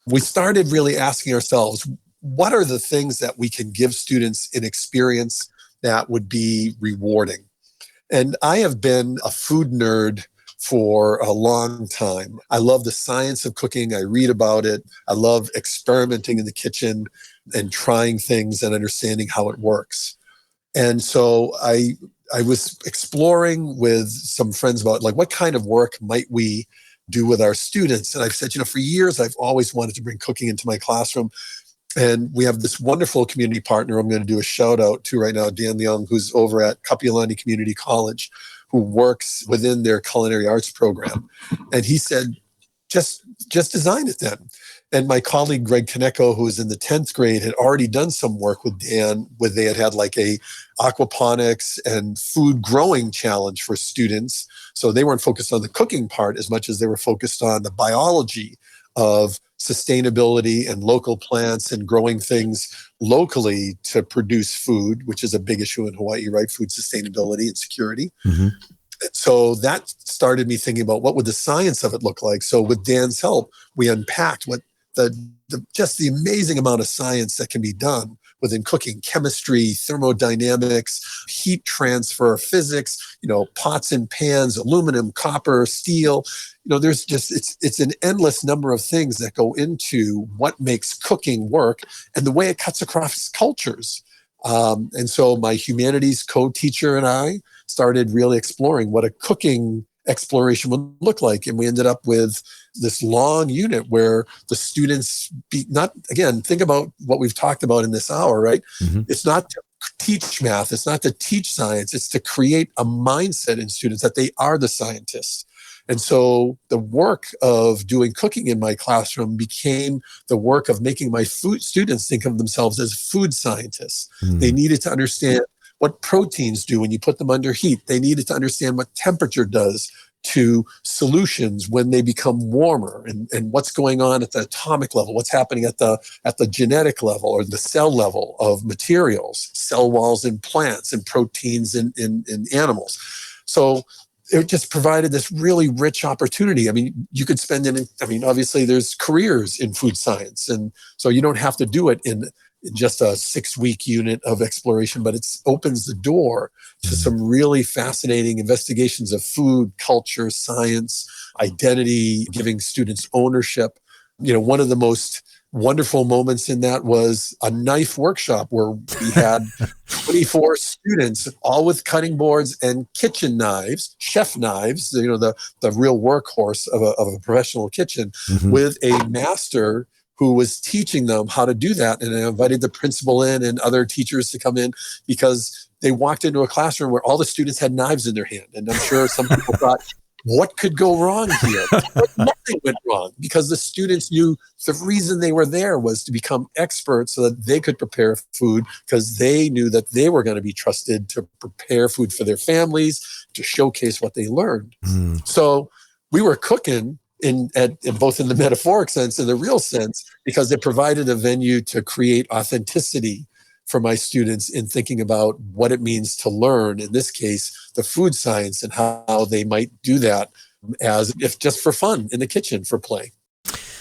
We started really asking ourselves, what are the things that we can give students an experience that would be rewarding? And I have been a food nerd for a long time. I love the science of cooking. I read about it. I love experimenting in the kitchen and trying things and understanding how it works. And so I was exploring with some friends about what kind of work might we do with our students. And I've said, for years, I've always wanted to bring cooking into my classroom. And we have this wonderful community partner I'm going to do a shout out to right now, Dan Leung, who's over at Kapiolani Community College, who works within their culinary arts program. And he said, just design it then. And my colleague, Greg Kaneko, who was in the 10th grade, had already done some work with Dan, where they had a aquaponics and food growing challenge for students. So they weren't focused on the cooking part as much as they were focused on the biology of sustainability and local plants and growing things locally to produce food, which is a big issue in Hawaii, right? Food sustainability and security. Mm-hmm. So that started me thinking about what would the science of it look like. So with Dan's help, we unpacked what just the amazing amount of science that can be done within cooking: chemistry, thermodynamics, heat transfer, physics, pots and pans, aluminum, copper, steel. There's it's an endless number of things that go into what makes cooking work and the way it cuts across cultures. And so my humanities co-teacher and I started really exploring what a cooking exploration would look like. And we ended up with this long unit where the students think about what we've talked about in this hour, right? Mm-hmm. It's not to teach math. It's not to teach science. It's to create a mindset in students that they are the scientists. And so the work of doing cooking in my classroom became the work of making my students think of themselves as food scientists. Mm. They needed to understand what proteins do when you put them under heat. They needed to understand what temperature does to solutions when they become warmer, and what's going on at the atomic level, what's happening at the genetic level or the cell level of materials, cell walls in plants and proteins in animals. So it just provided this really rich opportunity. You could spend obviously there's careers in food science. And so you don't have to do it in just a 6-week unit of exploration, but it opens the door to some really fascinating investigations of food, culture, science, identity, giving students ownership. One of the most wonderful moments in that was a knife workshop where we had 24 students, all with cutting boards and kitchen knives, chef knives, the real workhorse of a professional kitchen, mm-hmm. with a master who was teaching them how to do that. And I invited the principal in and other teachers to come in because they walked into a classroom where all the students had knives in their hand. And I'm sure some people thought, what could go wrong here? But nothing went wrong because the students knew the reason they were there was to become experts so that they could prepare food, because they knew that they were going to be trusted to prepare food for their families, to showcase what they learned. Mm. So we were cooking both in the metaphoric sense and the real sense, because it provided a venue to create authenticity for my students in thinking about what it means to learn, in this case, the food science, and how they might do that as if just for fun in the kitchen for play.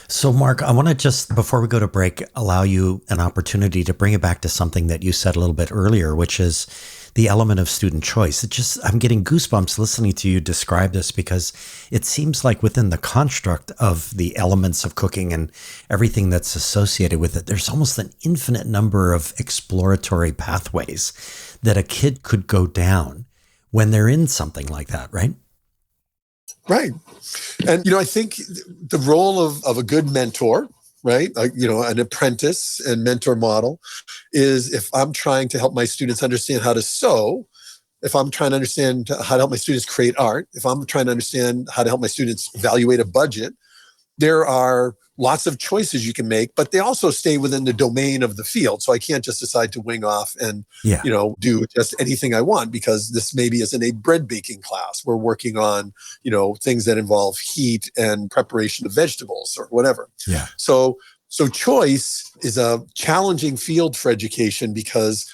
So Mark, I want to just, before we go to break, allow you an opportunity to bring it back to something that you said a little bit earlier, which is the element of student choice. I'm getting goosebumps listening to you describe this, because it seems like within the construct of the elements of cooking and everything that's associated with it, there's almost an infinite number of exploratory pathways that a kid could go down when they're in something like that, right? Right. And, I think the role of a good mentor, right? An apprentice and mentor model is, if I'm trying to help my students understand how to sew, if I'm trying to understand how to help my students create art, if I'm trying to understand how to help my students evaluate a budget, there are lots of choices you can make, but they also stay within the domain of the field. So I can't just decide to wing off and, do just anything I want, because this maybe isn't a bread baking class. We're working on, things that involve heat and preparation of vegetables or whatever. Yeah. So choice is a challenging field for education, because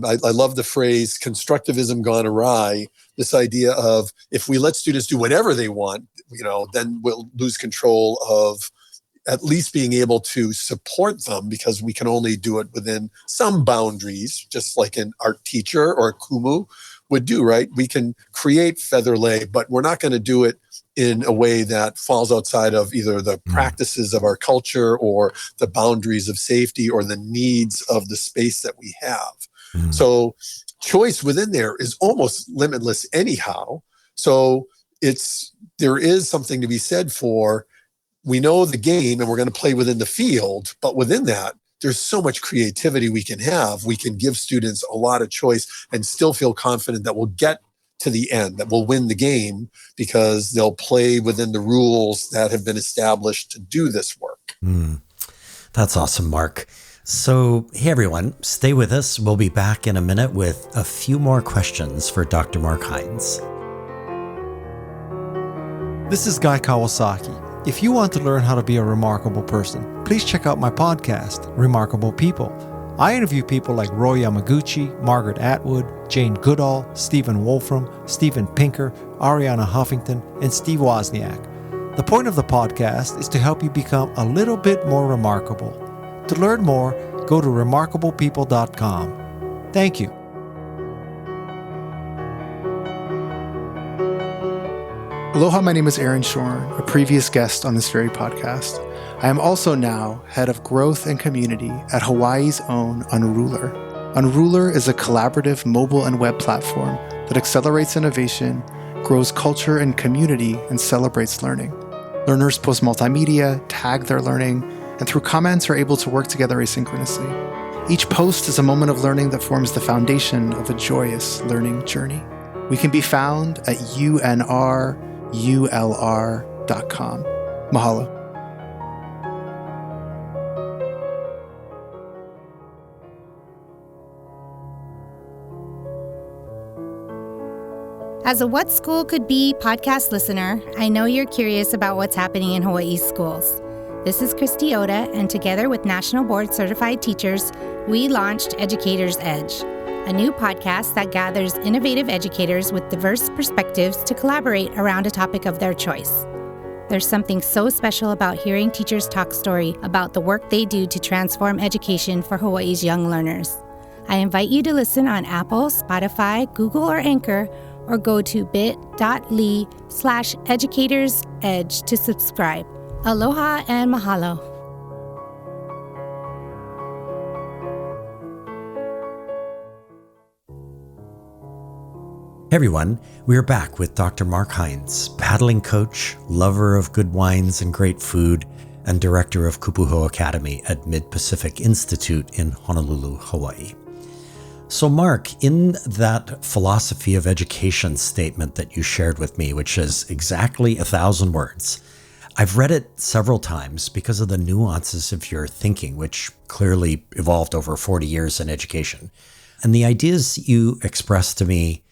I love the phrase constructivism gone awry. This idea of, if we let students do whatever they want, then we'll lose control of at least being able to support them, because we can only do it within some boundaries, just like an art teacher or a kumu would do, right? We can create feather lay, but we're not going to do it in a way that falls outside of either the practices of our culture or the boundaries of safety or the needs of the space that we have. So choice within there is almost limitless anyhow. So there is something to be said for, we know the game and we're going to play within the field, but within that, there's so much creativity we can have. We can give students a lot of choice and still feel confident that we'll get to the end, that we'll win the game, because they'll play within the rules that have been established to do this work. That's awesome, Mark. So, hey everyone, stay with us. We'll be back in a minute with a few more questions for Dr. Mark Hines. This is Guy Kawasaki. If you want to learn how to be a remarkable person, please check out my podcast, Remarkable People. I interview people like Roy Yamaguchi, Margaret Atwood, Jane Goodall, Stephen Wolfram, Steven Pinker, Ariana Huffington, and Steve Wozniak. The point of the podcast is to help you become a little bit more remarkable. To learn more, go to remarkablepeople.com. Thank you. Aloha, my name is Aaron Shorn, a previous guest on this very podcast. I am also now head of growth and community at Hawaii's own Unruler. Unruler is a collaborative mobile and web platform that accelerates innovation, grows culture and community, and celebrates learning. Learners post multimedia, tag their learning, and through comments are able to work together asynchronously. Each post is a moment of learning that forms the foundation of a joyous learning journey. We can be found at unrulr.com. Mahalo. As a What School Could Be podcast listener, I know you're curious about what's happening in Hawaii's schools. This is Christy Oda, and together with National Board Certified Teachers, we launched Educator's Edge, a new podcast that gathers innovative educators with diverse perspectives to collaborate around a topic of their choice. There's something so special about hearing teachers talk story about the work they do to transform education for Hawaii's young learners. I invite you to listen on Apple, Spotify, Google, or Anchor, or go to bit.ly/educatorsedge to subscribe. Aloha and mahalo. Hey everyone, we are back with Dr. Mark Hines, paddling coach, lover of good wines and great food, and director of Kupu Academy at Mid-Pacific Institute in Honolulu, Hawaii. So Mark, in that philosophy of education statement that you shared with me, which is exactly 1,000 words, I've read it several times because of the nuances of your thinking, which clearly evolved over 40 years in education. And the ideas you expressed to me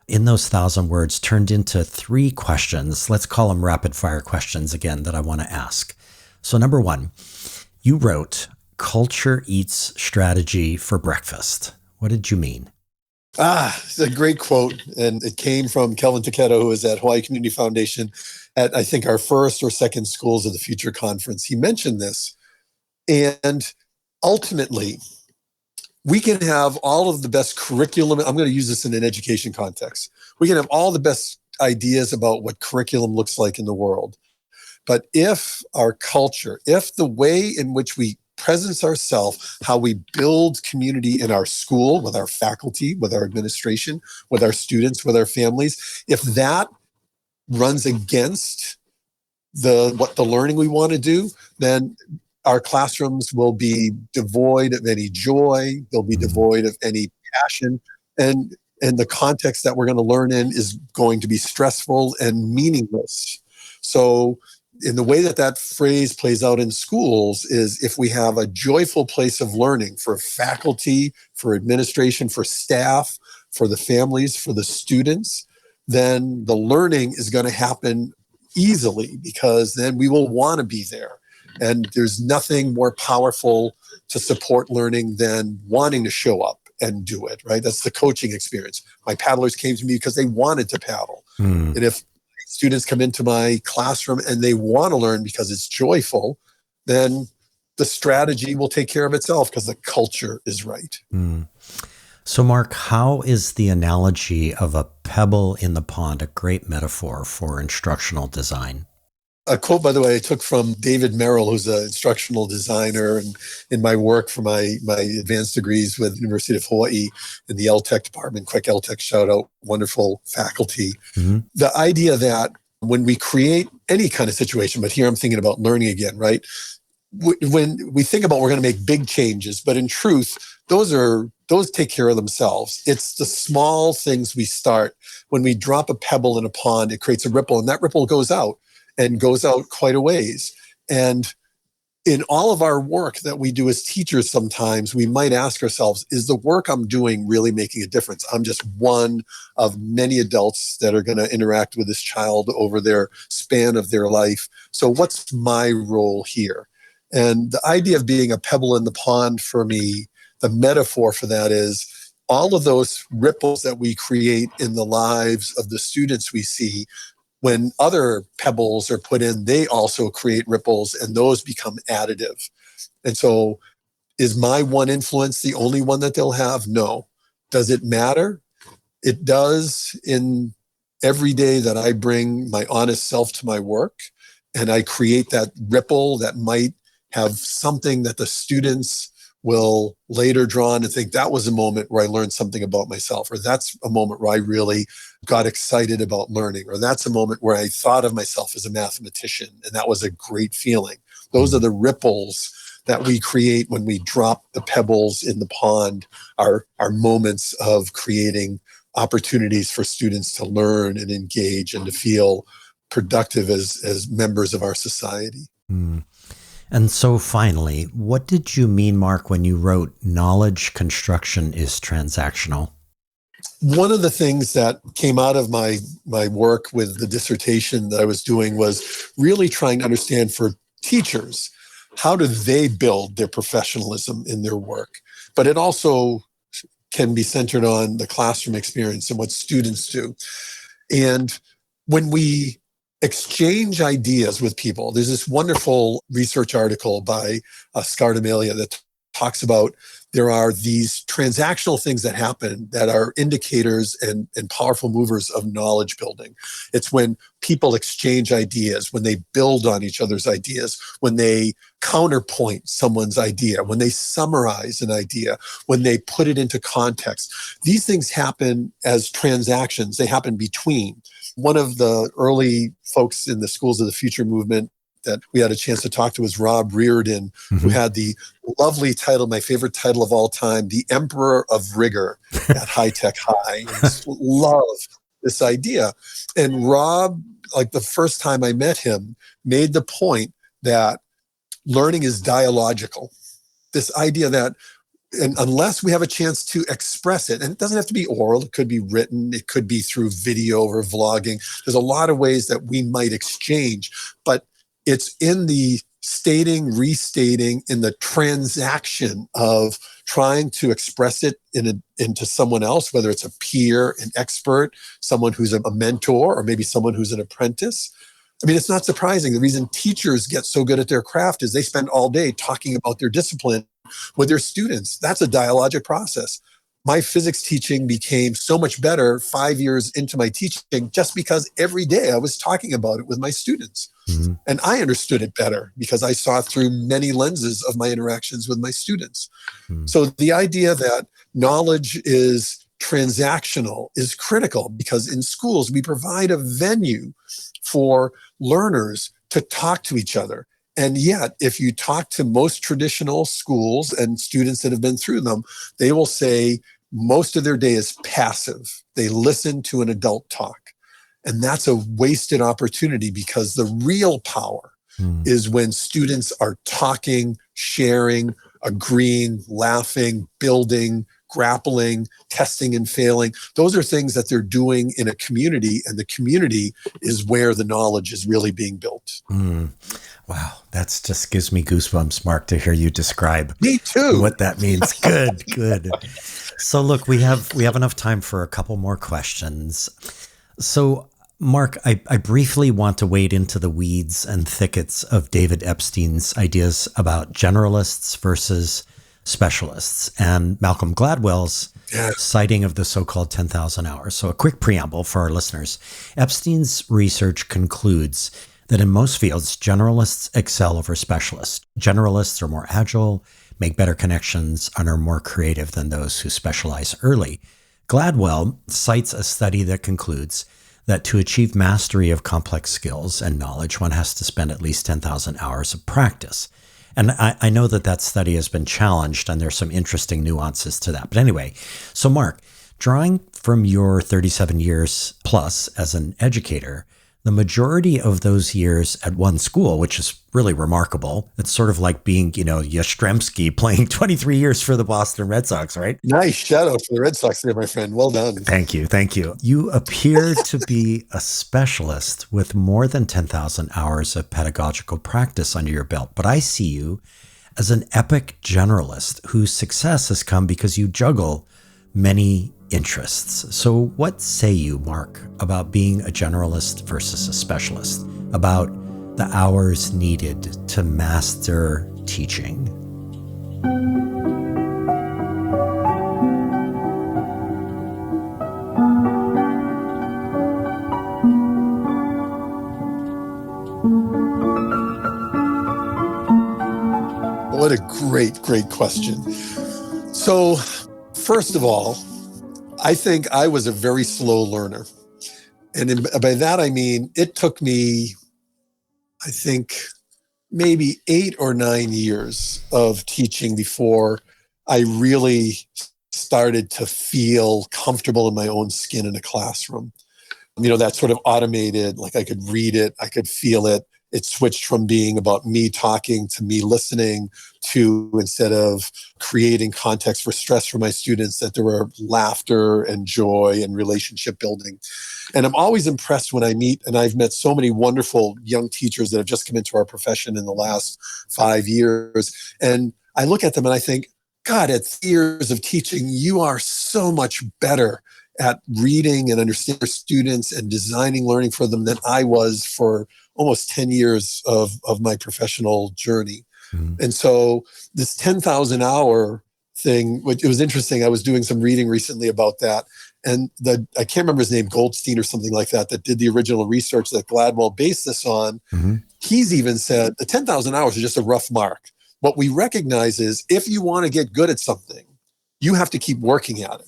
in those 1,000 words turned into 3 questions. Let's call them rapid fire questions again that I want to ask. So number 1, you wrote, "Culture eats strategy for breakfast." What did you mean? It's a great quote. And it came from Kelvin Takedo, who is at Hawaii Community Foundation at, I think, our first or second Schools of the Future conference. He mentioned this. And ultimately, we can have all of the best curriculum. I'm going to use this in an education context. We can have all the best ideas about what curriculum looks like in the world. But if our culture, if the way in which we presence ourselves, how we build community in our school, with our faculty, with our administration, with our students, with our families, if that runs against what the learning we want to do, then our classrooms will be devoid of any joy. They'll be devoid of any passion. And the context that we're going to learn in is going to be stressful and meaningless. So in the way that phrase plays out in schools is if we have a joyful place of learning for faculty, for administration, for staff, for the families, for the students, then the learning is going to happen easily, because then we will want to be there. And there's nothing more powerful to support learning than wanting to show up and do it, right? That's the coaching experience. My paddlers came to me because they wanted to paddle. And if students come into my classroom and they want to learn because it's joyful, then the strategy will take care of itself because the culture is right. So, Mark, how is the analogy of a pebble in the pond a great metaphor for instructional design? A quote, by the way, I took from David Merrill, who's an instructional designer, and in my work for my advanced degrees with the University of Hawaii in the LTech department, quick LTech shout out, wonderful faculty. The idea that when we create any kind of situation, but here I'm thinking about learning again, right? When we think about we're going to make big changes, but in truth, those take care of themselves. It's the small things we start. When we drop a pebble in a pond, it creates a ripple, and that ripple goes out quite a ways. And in all of our work that we do as teachers, sometimes we might ask ourselves, is the work I'm doing really making a difference? I'm just one of many adults that are going to interact with this child over their span of their life. So what's my role here? And the idea of being a pebble in the pond for me, the metaphor for that is all of those ripples that we create in the lives of the students we see. When other pebbles are put in, they also create ripples, and those become additive. And so is my one influence the only one that they'll have? No. Does it matter? It does in every day that I bring my honest self to my work, and I create that ripple that might have something that the students will later draw on and think that was a moment where I learned something about myself, or that's a moment where I really got excited about learning, or that's a moment where I thought of myself as a mathematician, and that was a great feeling. Those are the ripples that we create when we drop the pebbles in the pond, are moments of creating opportunities for students to learn and engage and to feel productive as members of our society. And so finally, what did you mean, Mark, when you wrote knowledge construction is transactional? One of the things that came out of my work with the dissertation that I was doing was really trying to understand for teachers, how do they build their professionalism in their work? But it also can be centered on the classroom experience and what students do. And when we exchange ideas with people, there's this wonderful research article by Scardamelia that talks about there are these transactional things that happen that are indicators and powerful movers of knowledge building. It's when people exchange ideas, when they build on each other's ideas, when they counterpoint someone's idea, when they summarize an idea, when they put it into context. These things happen as transactions. They happen between. One of the early folks in the Schools of the Future movement that we had a chance to talk to was Rob Reardon, who had the lovely title, my favorite title of all time, The Emperor of Rigor at High Tech High. I just love this idea. And Rob, like the first time I met him, made the point that learning is dialogical. This idea that, and unless we have a chance to express it, and it doesn't have to be oral, it could be written, it could be through video or vlogging. There's a lot of ways that we might exchange, but it's in the stating, restating, in the transaction of trying to express it into someone else, whether it's a peer, an expert, someone who's a mentor, or maybe someone who's an apprentice. I mean, it's not surprising. The reason teachers get so good at their craft is they spend all day talking about their discipline with their students. That's a dialogic process. My physics teaching became so much better 5 years into my teaching just because every day I was talking about it with my students. Mm-hmm. And I understood it better because I saw through many lenses of my interactions with my students. Mm-hmm. So the idea that knowledge is transactional is critical because in schools, we provide a venue for learners to talk to each other. And yet, if you talk to most traditional schools and students that have been through them, they will say most of their day is passive. They listen to an adult talk. And that's a wasted opportunity because the real power is when students are talking, sharing, agreeing, laughing, building, grappling, testing and failing. Those are things that they're doing in a community, and the community is where the knowledge is really being built. Wow, that just gives me goosebumps, Mark, to hear you describe Me too. What that means. Good. So look, we have enough time for a couple more questions. So Mark, I briefly want to wade into the weeds and thickets of David Epstein's ideas about generalists versus specialists and Malcolm Gladwell's citing of the so-called 10,000 hours. So a quick preamble for our listeners. Epstein's research concludes that in most fields, generalists excel over specialists. Generalists are more agile, make better connections, and are more creative than those who specialize early. Gladwell cites a study that concludes that to achieve mastery of complex skills and knowledge, one has to spend at least 10,000 hours of practice. And I know that study has been challenged, and there's some interesting nuances to that. But anyway, so Mark, drawing from your 37 years plus as an educator, the majority of those years at one school, which is really remarkable. It's sort of like being, Yastrzemski playing 23 years for the Boston Red Sox, right? Nice shout out for the Red Sox there, my friend. Well done. Thank you. You appear to be a specialist with more than 10,000 hours of pedagogical practice under your belt, but I see you as an epic generalist whose success has come because you juggle many interests. So what say you, Mark, about being a generalist versus a specialist, about the hours needed to master teaching? What a great question. So, first of all, I think I was a very slow learner. And by that, I mean, it took me, I think, maybe 8 or 9 years of teaching before I really started to feel comfortable in my own skin in a classroom. That sort of automated, like I could read it, I could feel it. It switched from being about me talking to me listening to, instead of creating context for stress for my students, that there were laughter and joy and relationship building. And I'm always impressed when I meet, and I've met so many wonderful young teachers that have just come into our profession in the last 5 years. And I look at them and I think, God, at 3 years of teaching, you are so much better at reading and understanding your students and designing learning for them than I was for almost 10 years of my professional journey. Mm-hmm. And so this 10,000 hour thing, it was interesting. I was doing some reading recently about that. And I can't remember his name, Goldstein or something like that did the original research that Gladwell based this on. Mm-hmm. He's even said the 10,000 hours is just a rough mark. What we recognize is if you want to get good at something, you have to keep working at it.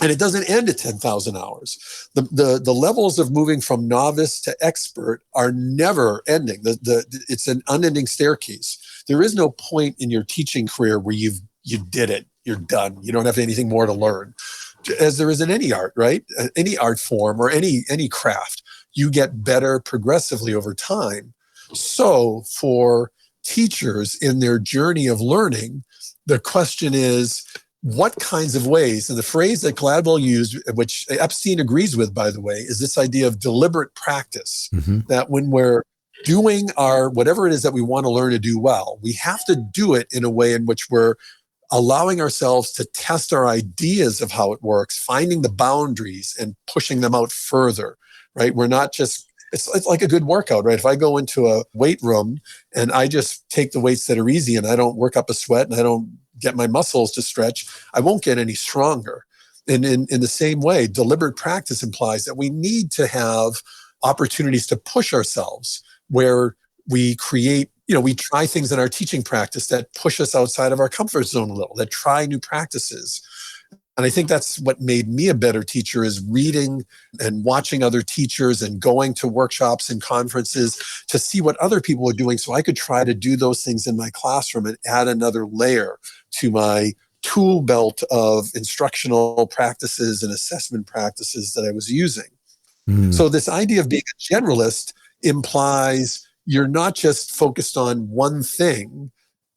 And it doesn't end at 10,000 hours. The levels of moving from novice to expert are never ending. It's an unending staircase. There is no point in your teaching career where you did it, you're done. You don't have anything more to learn. As there is in any art, right? Any art form or any craft, you get better progressively over time. So for teachers in their journey of learning, the question is, what kinds of ways? And the phrase that Gladwell used, which Epstein agrees with, by the way, is this idea of deliberate practice. Mm-hmm. That when we're doing whatever it is that we want to learn to do well, we have to do it in a way in which we're allowing ourselves to test our ideas of how it works, finding the boundaries and pushing them out further, right? We're not just it's like a good workout, right? If I go into a weight room and I just take the weights that are easy and I don't work up a sweat and I don't get my muscles to stretch, I won't get any stronger. And in the same way, deliberate practice implies that we need to have opportunities to push ourselves, where we create, we try things in our teaching practice that push us outside of our comfort zone a little, that try new practices. And I think that's what made me a better teacher, is reading and watching other teachers and going to workshops and conferences to see what other people are doing, so I could try to do those things in my classroom and add another layer to my tool belt of instructional practices and assessment practices that I was using. So this idea of being a generalist implies you're not just focused on one thing.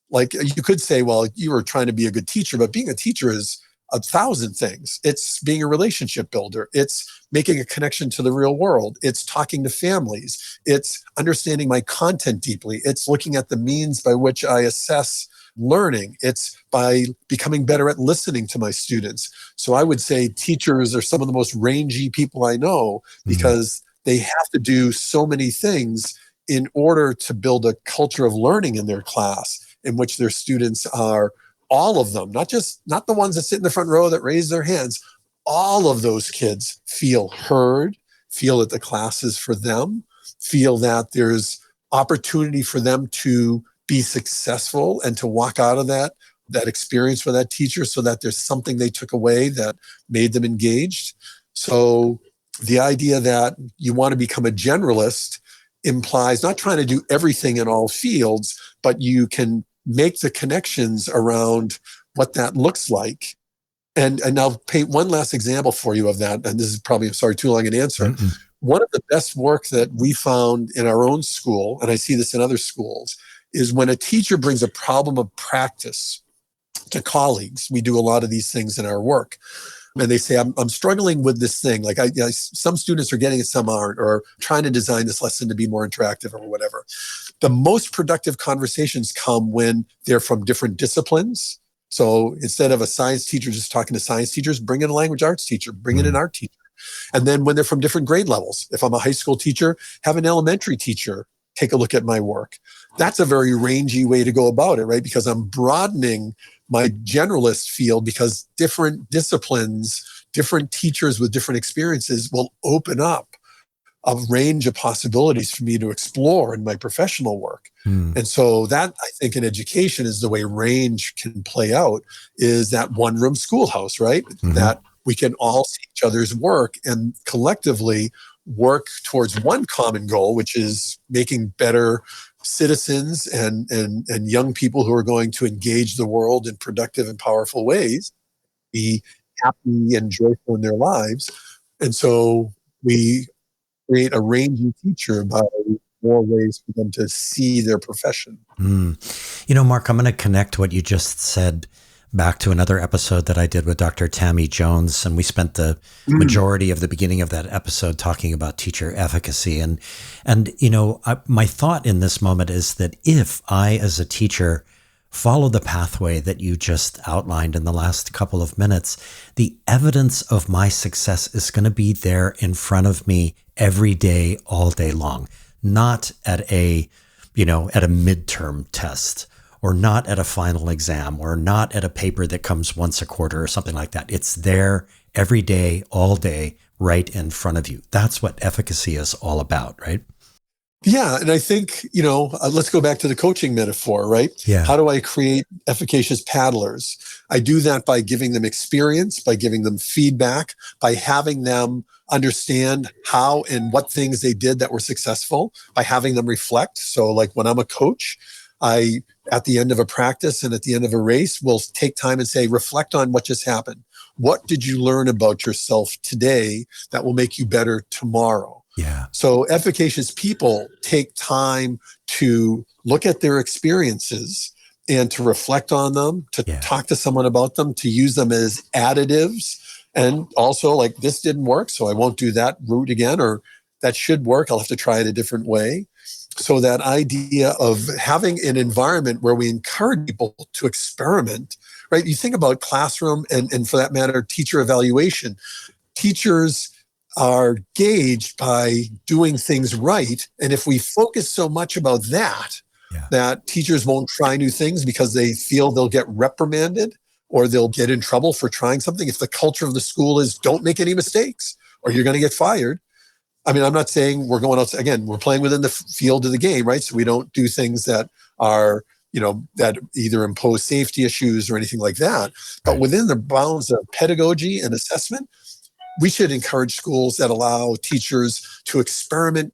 Like, you could say, well, you were trying to be a good teacher, but being a teacher is 1,000 things. It's being a relationship builder. It's making a connection to the real world. It's talking to families. It's understanding my content deeply. It's looking at the means by which I assess learning. It's by becoming better at listening to my students. So I would say teachers are some of the most rangy people I know, because they have to do so many things in order to build a culture of learning in their class, in which their students are, all of them, not the ones that sit in the front row that raise their hands. All of those kids feel heard, feel that the class is for them, feel that there's opportunity for them to be successful and to walk out of that experience with that teacher, so that there's something they took away that made them engaged. So the idea that you want to become a generalist implies not trying to do everything in all fields, but you can make the connections around what that looks like. And I'll paint one last example for you of that. And this is probably, too long an answer. One of the best work that we found in our own school, and I see this in other schools, is when a teacher brings a problem of practice to colleagues. We do a lot of these things in our work. And they say, I'm struggling with this thing. Like, some students are getting it, some aren't, or trying to design this lesson to be more interactive or whatever. The most productive conversations come when they're from different disciplines. So instead of a science teacher just talking to science teachers, bring in a language arts teacher, bring in an art teacher. And then when they're from different grade levels, if I'm a high school teacher, have an elementary teacher take a look at my work. That's a very rangy way to go about it, right? Because I'm broadening my generalist field, because different disciplines, different teachers with different experiences will open up a range of possibilities for me to explore in my professional work. And so that, I think, in education is the way range can play out, is that one room schoolhouse, right? That we can all see each other's work and collectively work towards one common goal, which is making better citizens and young people who are going to engage the world in productive and powerful ways, be happy and joyful in their lives. And so we create a ranging teacher by more ways for them to see their profession. Mark, I'm going to connect what you just said back to another episode that I did with Dr. Tammy Jones. And we spent the majority of the beginning of that episode talking about teacher efficacy. And my thought in this moment is that if I, as a teacher, follow the pathway that you just outlined in the last couple of minutes, the evidence of my success is going to be there in front of me every day, all day long, not at a midterm test, or not at a final exam, or not at a paper that comes once a quarter or something like that. It's there every day, all day, right in front of you. That's what efficacy is all about, right? Yeah. And I think, let's go back to the coaching metaphor, right? Yeah. How do I create efficacious paddlers? I do that by giving them experience, by giving them feedback, by having them understand how and what things they did that were successful, by having them reflect. So like when I'm a coach, at the end of a practice and at the end of a race, will take time and say, reflect on what just happened. What did you learn about yourself today that will make you better tomorrow? Yeah. So efficacious people take time to look at their experiences and to reflect on them, to talk to someone about them, to use them as additives. And also, like, this didn't work, so I won't do that route again, or that should work, I'll have to try it a different way. So that idea of having an environment where we encourage people to experiment, right? You think about classroom and for that matter, teacher evaluation. Teachers are gauged by doing things right. And if we focus so much about that, that teachers won't try new things because they feel they'll get reprimanded or they'll get in trouble for trying something. If the culture of the school is don't make any mistakes or you're going to get fired. I mean, I'm not saying we're going outside. Again, we're playing within the field of the game, right? So we don't do things that are, that either impose safety issues or anything like that. But within the bounds of pedagogy and assessment, we should encourage schools that allow teachers to experiment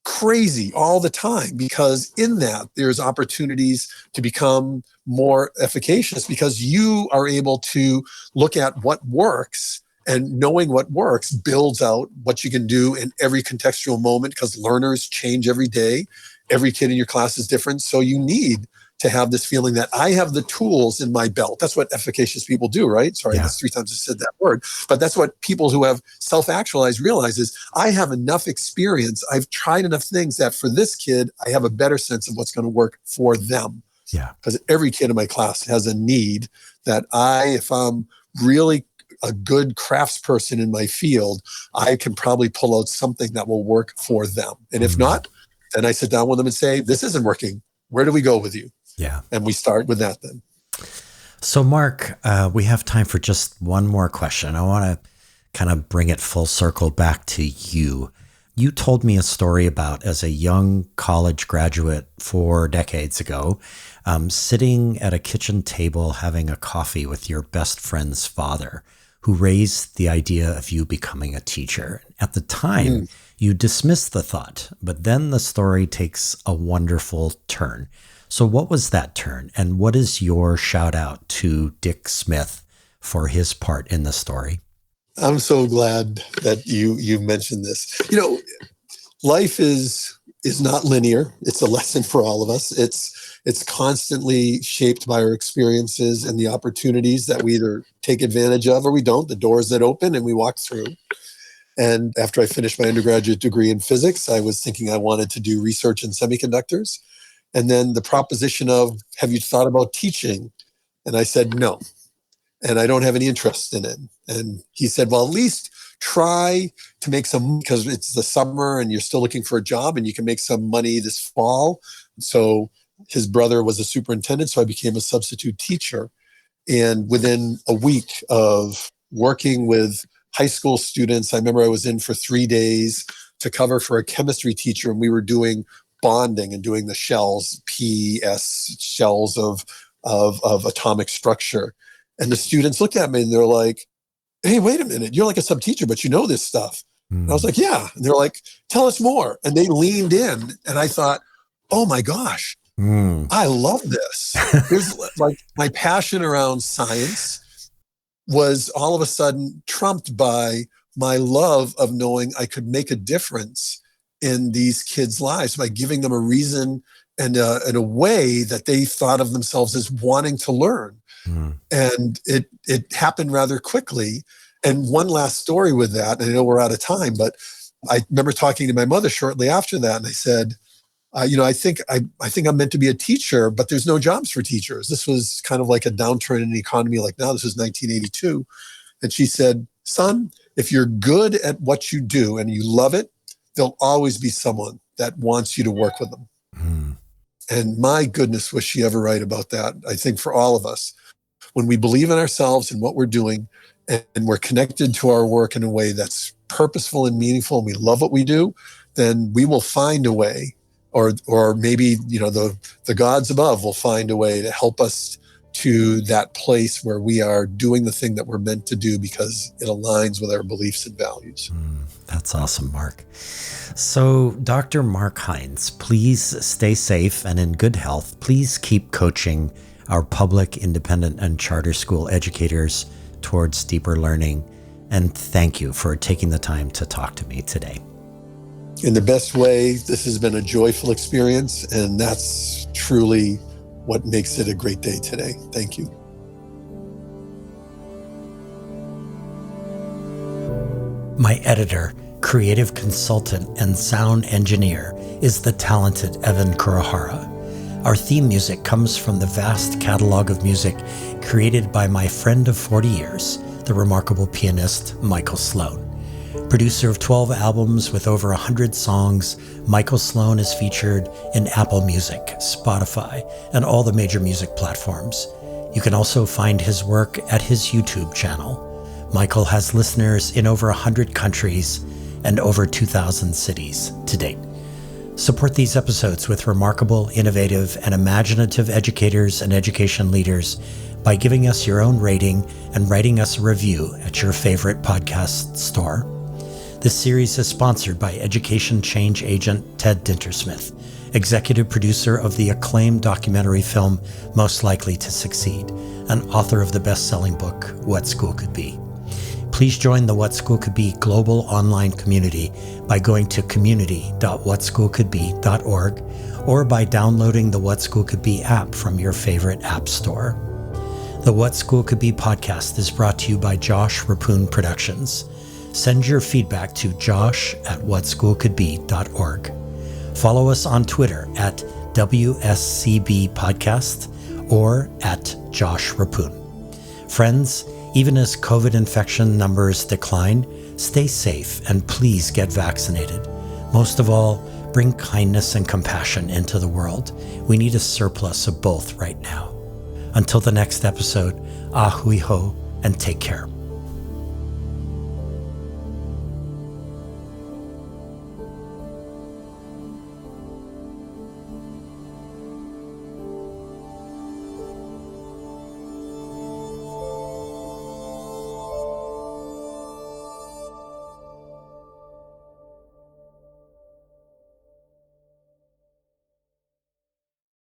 crazy all the time, because in that there's opportunities to become more efficacious because you are able to look at what works, and knowing what works builds out what you can do in every contextual moment, because learners change every day. Every kid in your class is different. So you need to have this feeling that I have the tools in my belt. That's what efficacious people do, right? Sorry, that's 3 times I said that word. But that's what people who have self-actualized realize is I have enough experience. I've tried enough things that for this kid, I have a better sense of what's going to work for them. Yeah. Because every kid in my class has a need that if I'm really a good craftsperson in my field, I can probably pull out something that will work for them. And if not, then I sit down with them and say, this isn't working. Where do we go with you? Yeah. And we start with that then. So Mark, we have time for just one more question. I want to kind of bring it full circle back to you. You told me a story about as a young college graduate 4 decades ago, sitting at a kitchen table having a coffee with your best friend's father, who raised the idea of you becoming a teacher. At the time, you dismissed the thought, but then the story takes a wonderful turn. So what was that turn? And what is your shout out to Dick Smith for his part in the story? I'm so glad that you mentioned this. Life is not linear. It's a lesson for all of us. It's constantly shaped by our experiences and the opportunities that we either take advantage of or we don't, the doors that open and we walk through. And after I finished my undergraduate degree in physics, I was thinking I wanted to do research in semiconductors. And then the proposition of, have you thought about teaching? And I said, no. And I don't have any interest in it. And he said, well, at least try to make some, because it's the summer and you're still looking for a job and you can make some money this fall. So his brother was a superintendent, so I became a substitute teacher. And within a week of working with high school students, I remember I was in for 3 days to cover for a chemistry teacher, and we were doing bonding and doing the shells, PS shells of atomic structure. And the students looked at me and they're like, hey, wait a minute, you're like a sub teacher, but you know this stuff. And I was like, yeah. And they're like, tell us more. And they leaned in and I thought, oh my gosh, I love this. There's like my passion around science was all of a sudden trumped by my love of knowing I could make a difference in these kids' lives by giving them a reason and a way that they thought of themselves as wanting to learn. And it happened rather quickly. And one last story with that, and I know we're out of time, but I remember talking to my mother shortly after that, and I said, I think I'm meant to be a teacher, but there's no jobs for teachers. This was kind of like a downturn in the economy like now. This was 1982. And she said, son, if you're good at what you do and you love it, there'll always be someone that wants you to work with them. And my goodness, was she ever right about that? I think for all of us, when we believe in ourselves and what we're doing, and we're connected to our work in a way that's purposeful and meaningful, and we love what we do, then we will find a way, or maybe the gods above will find a way to help us to that place where we are doing the thing that we're meant to do because it aligns with our beliefs and values. That's awesome, Mark. So, Dr. Mark Hines, please stay safe and in good health. Please keep coaching our public, independent, and charter school educators towards deeper learning. And thank you for taking the time to talk to me today. In the best way, this has been a joyful experience, and that's truly what makes it a great day today. Thank you. My editor, creative consultant, and sound engineer is the talented Evan Kurahara. Our theme music comes from the vast catalog of music created by my friend of 40 years, the remarkable pianist Michael Sloan. Producer of 12 albums with over 100 songs, Michael Sloan is featured in Apple Music, Spotify, and all the major music platforms. You can also find his work at his YouTube channel. Michael has listeners in over 100 countries and over 2,000 cities to date. Support these episodes with remarkable, innovative, and imaginative educators and education leaders by giving us your own rating and writing us a review at your favorite podcast store. This series is sponsored by education change agent Ted Dintersmith, executive producer of the acclaimed documentary film Most Likely to Succeed, and author of the best-selling book What School Could Be. Please join the What School Could Be global online community by going to community.whatschoolcouldbe.org or by downloading the What School Could Be app from your favorite app store. The What School Could Be podcast is brought to you by Josh Rappoon Productions. Send your feedback to josh@whatschoolcouldbe.org. Follow us on Twitter at WSCB Podcast or at Josh Rappoon. Friends, even as COVID infection numbers decline, stay safe and please get vaccinated. Most of all, bring kindness and compassion into the world. We need a surplus of both right now. Until the next episode, ahui ho and take care.